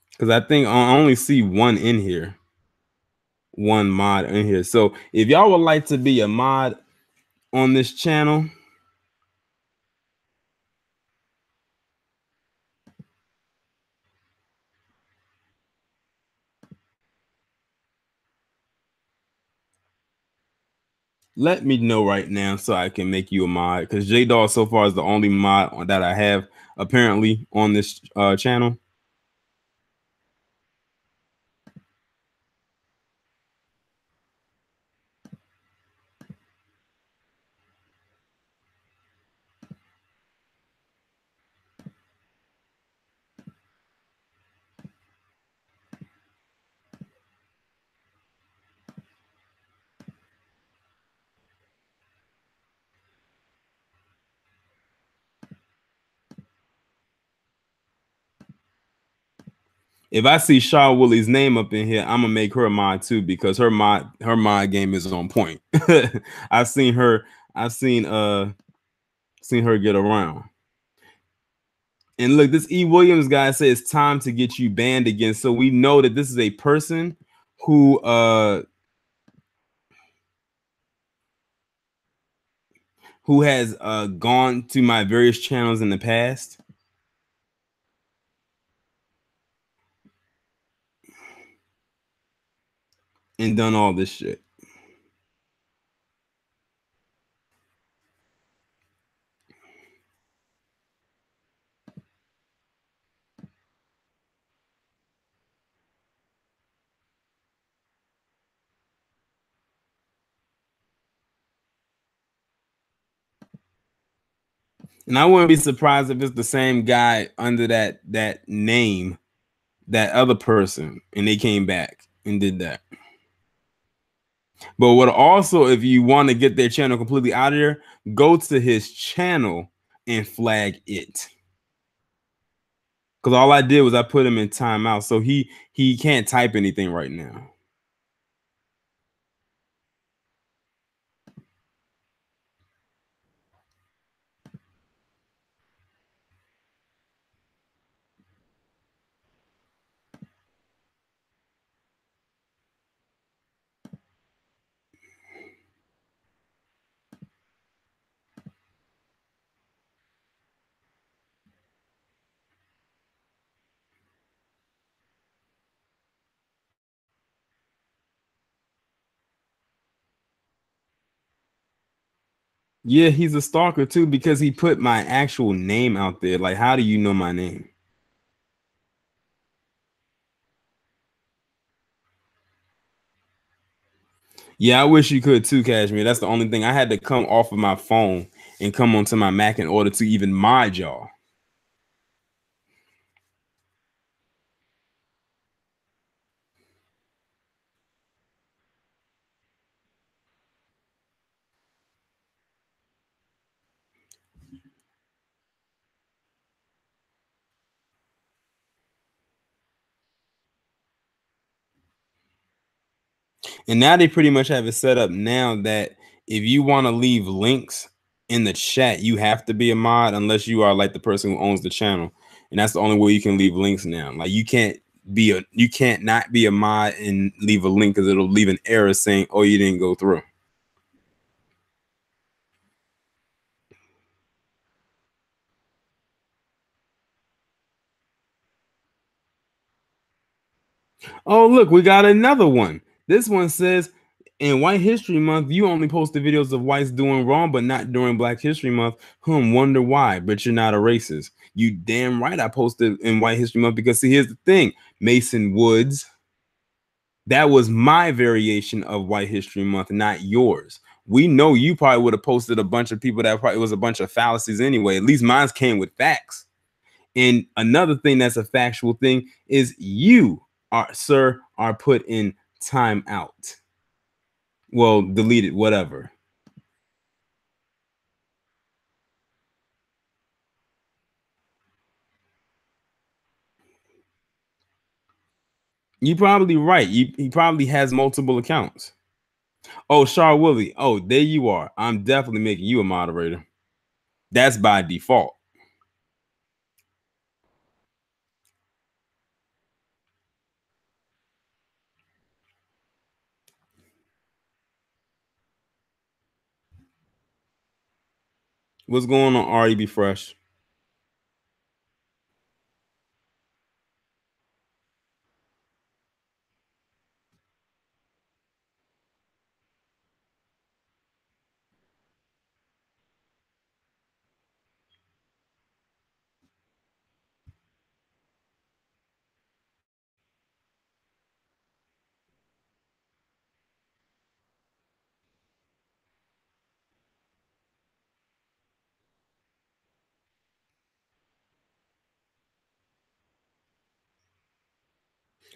Because I think I only see one in here. One mod in here. So if y'all would like to be a mod on this channel, let me know right now so I can make you a mod. Because J Dog so far is the only mod that I have apparently on this channel. If I see Shaw Willie's name up in here, I'm gonna make her a mod too because her mod game is on point. I've seen her, I've seen her get around. And look, this E. Williams guy says it's time to get you banned again. So we know that this is a person who has gone to my various channels in the past and done all this shit. And I wouldn't be surprised if it's the same guy under that name, that other person, and they came back and did that. But what also, if you want to get their channel completely out of here, go to his channel and flag it. Because all I did was I put him in timeout, so he can't type anything right now. Yeah, he's a stalker too because he put my actual name out there. Like, how do you know my name? Yeah, I wish you could too, Cashmere. That's the only thing. I had to come off of my phone and come onto my Mac in order to even mod y'all. And now they pretty much have it set up now that if you want to leave links in the chat, you have to be a mod unless you are like the person who owns the channel. And that's the only way you can leave links now. Like you can't not be a mod and leave a link because it'll leave an error saying, oh, you didn't go through. Oh, look, we got another one. This one says, in White History Month, you only post the videos of whites doing wrong, but not during Black History Month. Wonder why, but you're not a racist. You damn right I posted in White History Month because see, here's the thing. Mason Woods, that was my variation of White History Month, not yours. We know you probably would have posted a bunch of people that probably was a bunch of fallacies anyway. At least mine came with facts. And another thing that's a factual thing is you are put in timeout. Well, deleted, whatever. You probably right. He probably has multiple accounts. Oh, Char Willie. Oh, there you are. I'm definitely making you a moderator. That's by default. What's going on, Ari? Be fresh.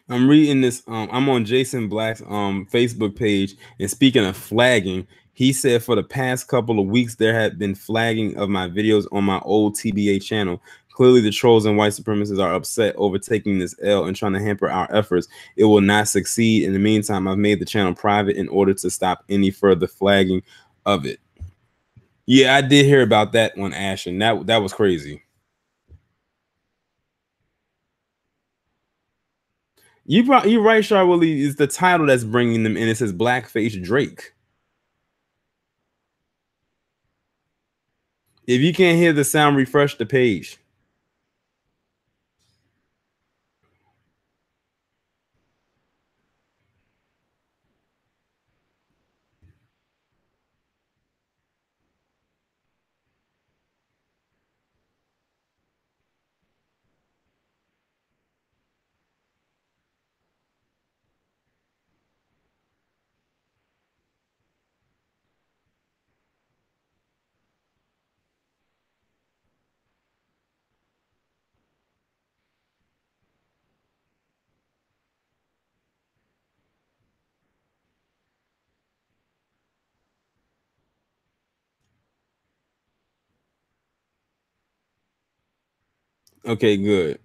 I'm reading this. I'm on Jason Black's Facebook page, and speaking of flagging, he said for the past couple of weeks there had been flagging of my videos on my old TBA channel. Clearly, the trolls and white supremacists are upset over taking this L and trying to hamper our efforts. It will not succeed. In the meantime, I've made the channel private in order to stop any further flagging of it. Yeah, I did hear about that one, Ashton. That was crazy. You're right, Charlie. Is the title that's bringing them in? It says Blackface Drake. If you can't hear the sound, refresh the page. Okay, good.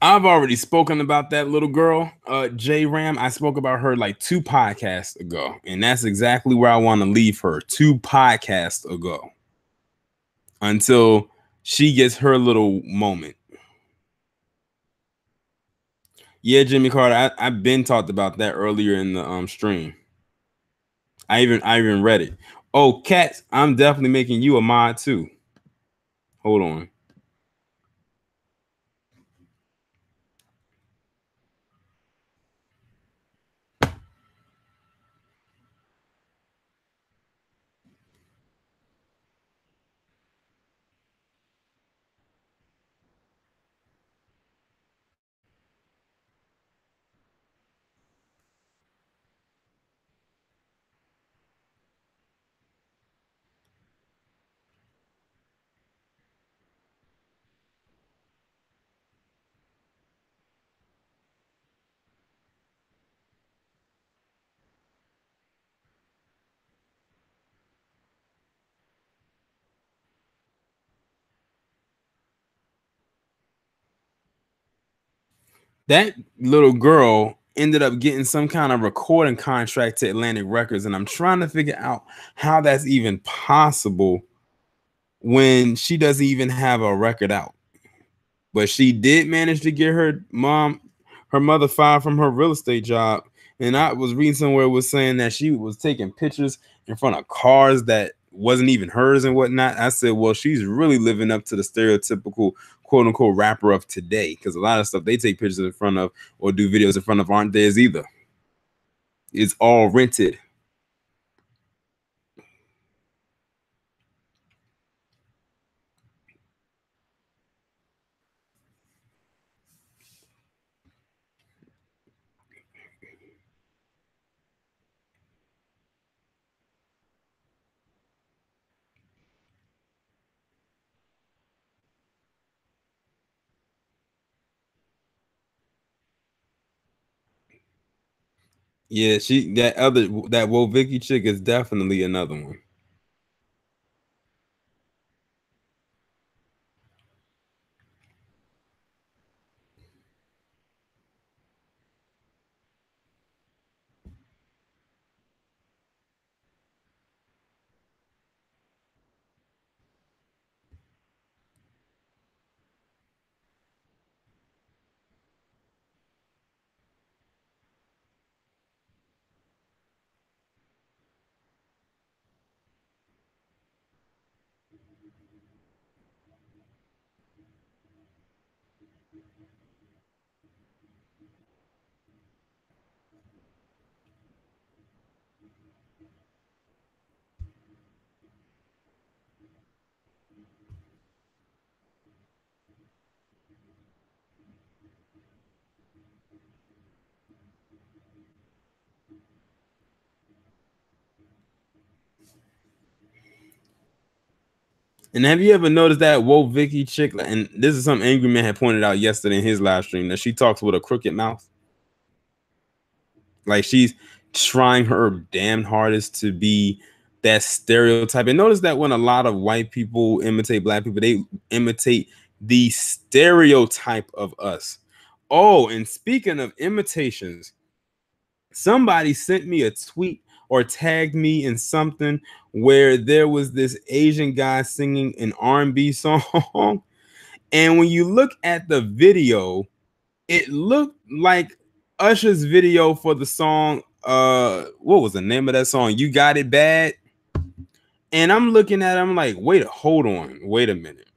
I've already spoken about that little girl, J Ram. I spoke about her like 2 podcasts ago, and that's exactly where I want to leave her 2 podcasts ago until she gets her little moment. Yeah, Jimmy Carter. I've been talked about that earlier in the stream. I even read it. Oh, Cats, I'm definitely making you a mod too. Hold on. That little girl ended up getting some kind of recording contract to Atlantic Records, and I'm trying to figure out how that's even possible when she doesn't even have a record out. But she did manage to get her mother fired from her real estate job. And I was reading somewhere it was saying that she was taking pictures in front of cars that wasn't even hers and whatnot. I said, well, she's really living up to the stereotypical quote unquote rapper of today, because a lot of stuff they take pictures in front of or do videos in front of aren't theirs either. It's all rented. Yeah, that Wo Vicky chick is definitely another one. And have you ever noticed that Wo Vicky chick? And this is something Angry Man had pointed out yesterday in his live stream, that she talks with a crooked mouth. Like she's trying her damn hardest to be that stereotype. And notice that when a lot of white people imitate black people, they imitate the stereotype of us. Oh, and speaking of imitations, somebody sent me a tweet or tagged me in something where there was this Asian guy singing an R&B song. And when you look at the video, it looked like Usher's video for the song. What was the name of that song? You Got It Bad. And I'm looking at it, I'm like, wait a minute.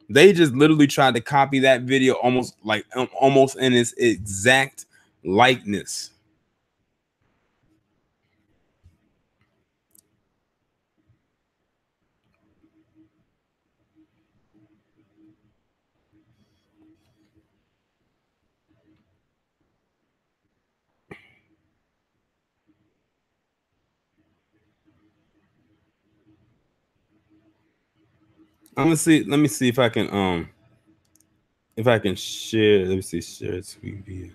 They just literally tried to copy that video almost in its exact likeness. I'm gonna see. Let me see if I can share. Let me see, share tweet via.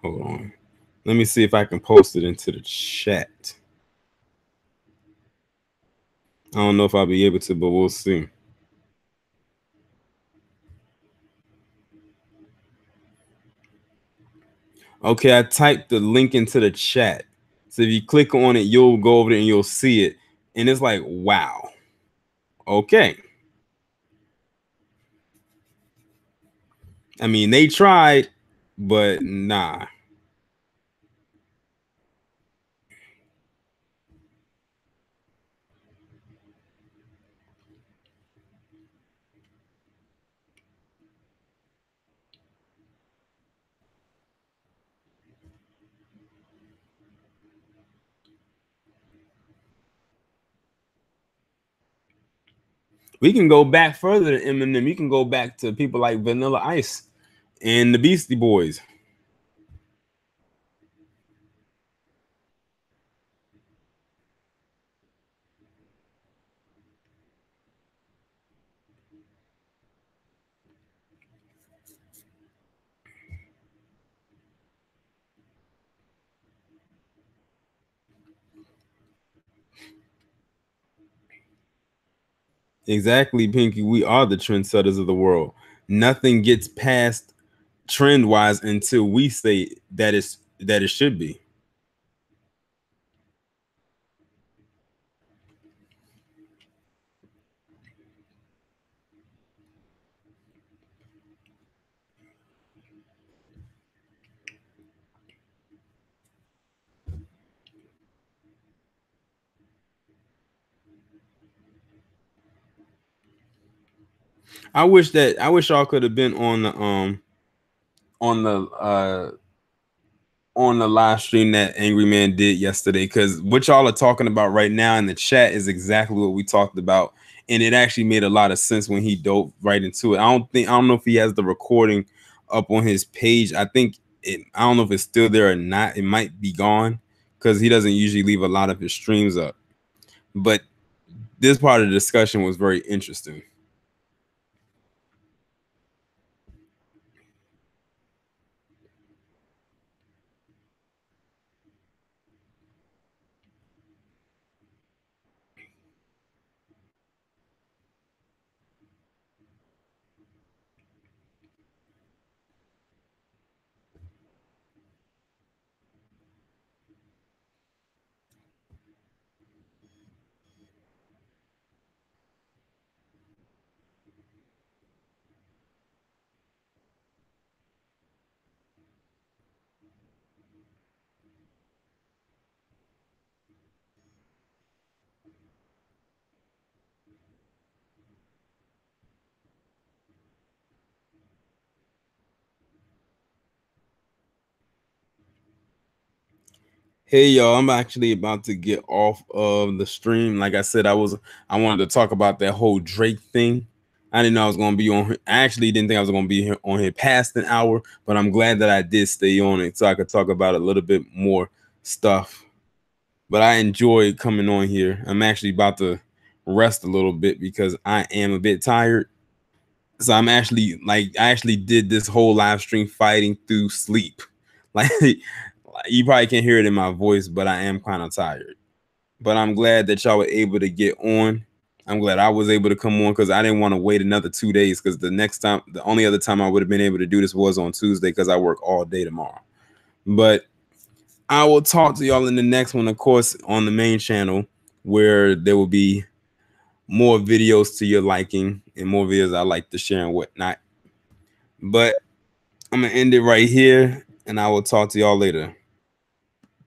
Hold on. Let me see if I can post it into the chat. I don't know if I'll be able to, but we'll see. Okay, I typed the link into the chat. So if you click on it, you'll go over there and you'll see it. And it's like, wow. Okay. I mean, they tried, but nah. We can go back further than Eminem. You can go back to people like Vanilla Ice and the Beastie Boys. Exactly, Pinky. We are the trendsetters of the world. Nothing gets past trend wise until we say that it should be. I wish y'all could have been on the on the live stream that Angry Man did yesterday, because what y'all are talking about right now in the chat is exactly what we talked about, and it actually made a lot of sense when he dove right into it. I don't know if he has the recording up on his page. I don't know if it's still there or not. It might be gone because he doesn't usually leave a lot of his streams up. But this part of the discussion was very interesting. Hey y'all, I'm actually about to get off of the stream. Like I said, I wanted to talk about that whole Drake thing. I didn't know I was gonna be on. I actually didn't think I was gonna be here on here past an hour, but I'm glad that I did stay on it so I could talk about a little bit more stuff. But I enjoyed coming on here. I'm actually about to rest a little bit because I am a bit tired. So I'm actually I actually did this whole live stream fighting through sleep. Like you probably can't hear it in my voice, but I am kind of tired. But I'm glad that y'all were able to get on. I'm glad I was able to come on because I didn't want to wait another 2 days, because the only other time I would have been able to do this was on Tuesday because I work all day tomorrow. But I will talk to y'all in the next one, of course, on the main channel, where there will be more videos to your liking and more videos I like to share and whatnot. But I'm gonna end it right here, and I will talk to y'all later.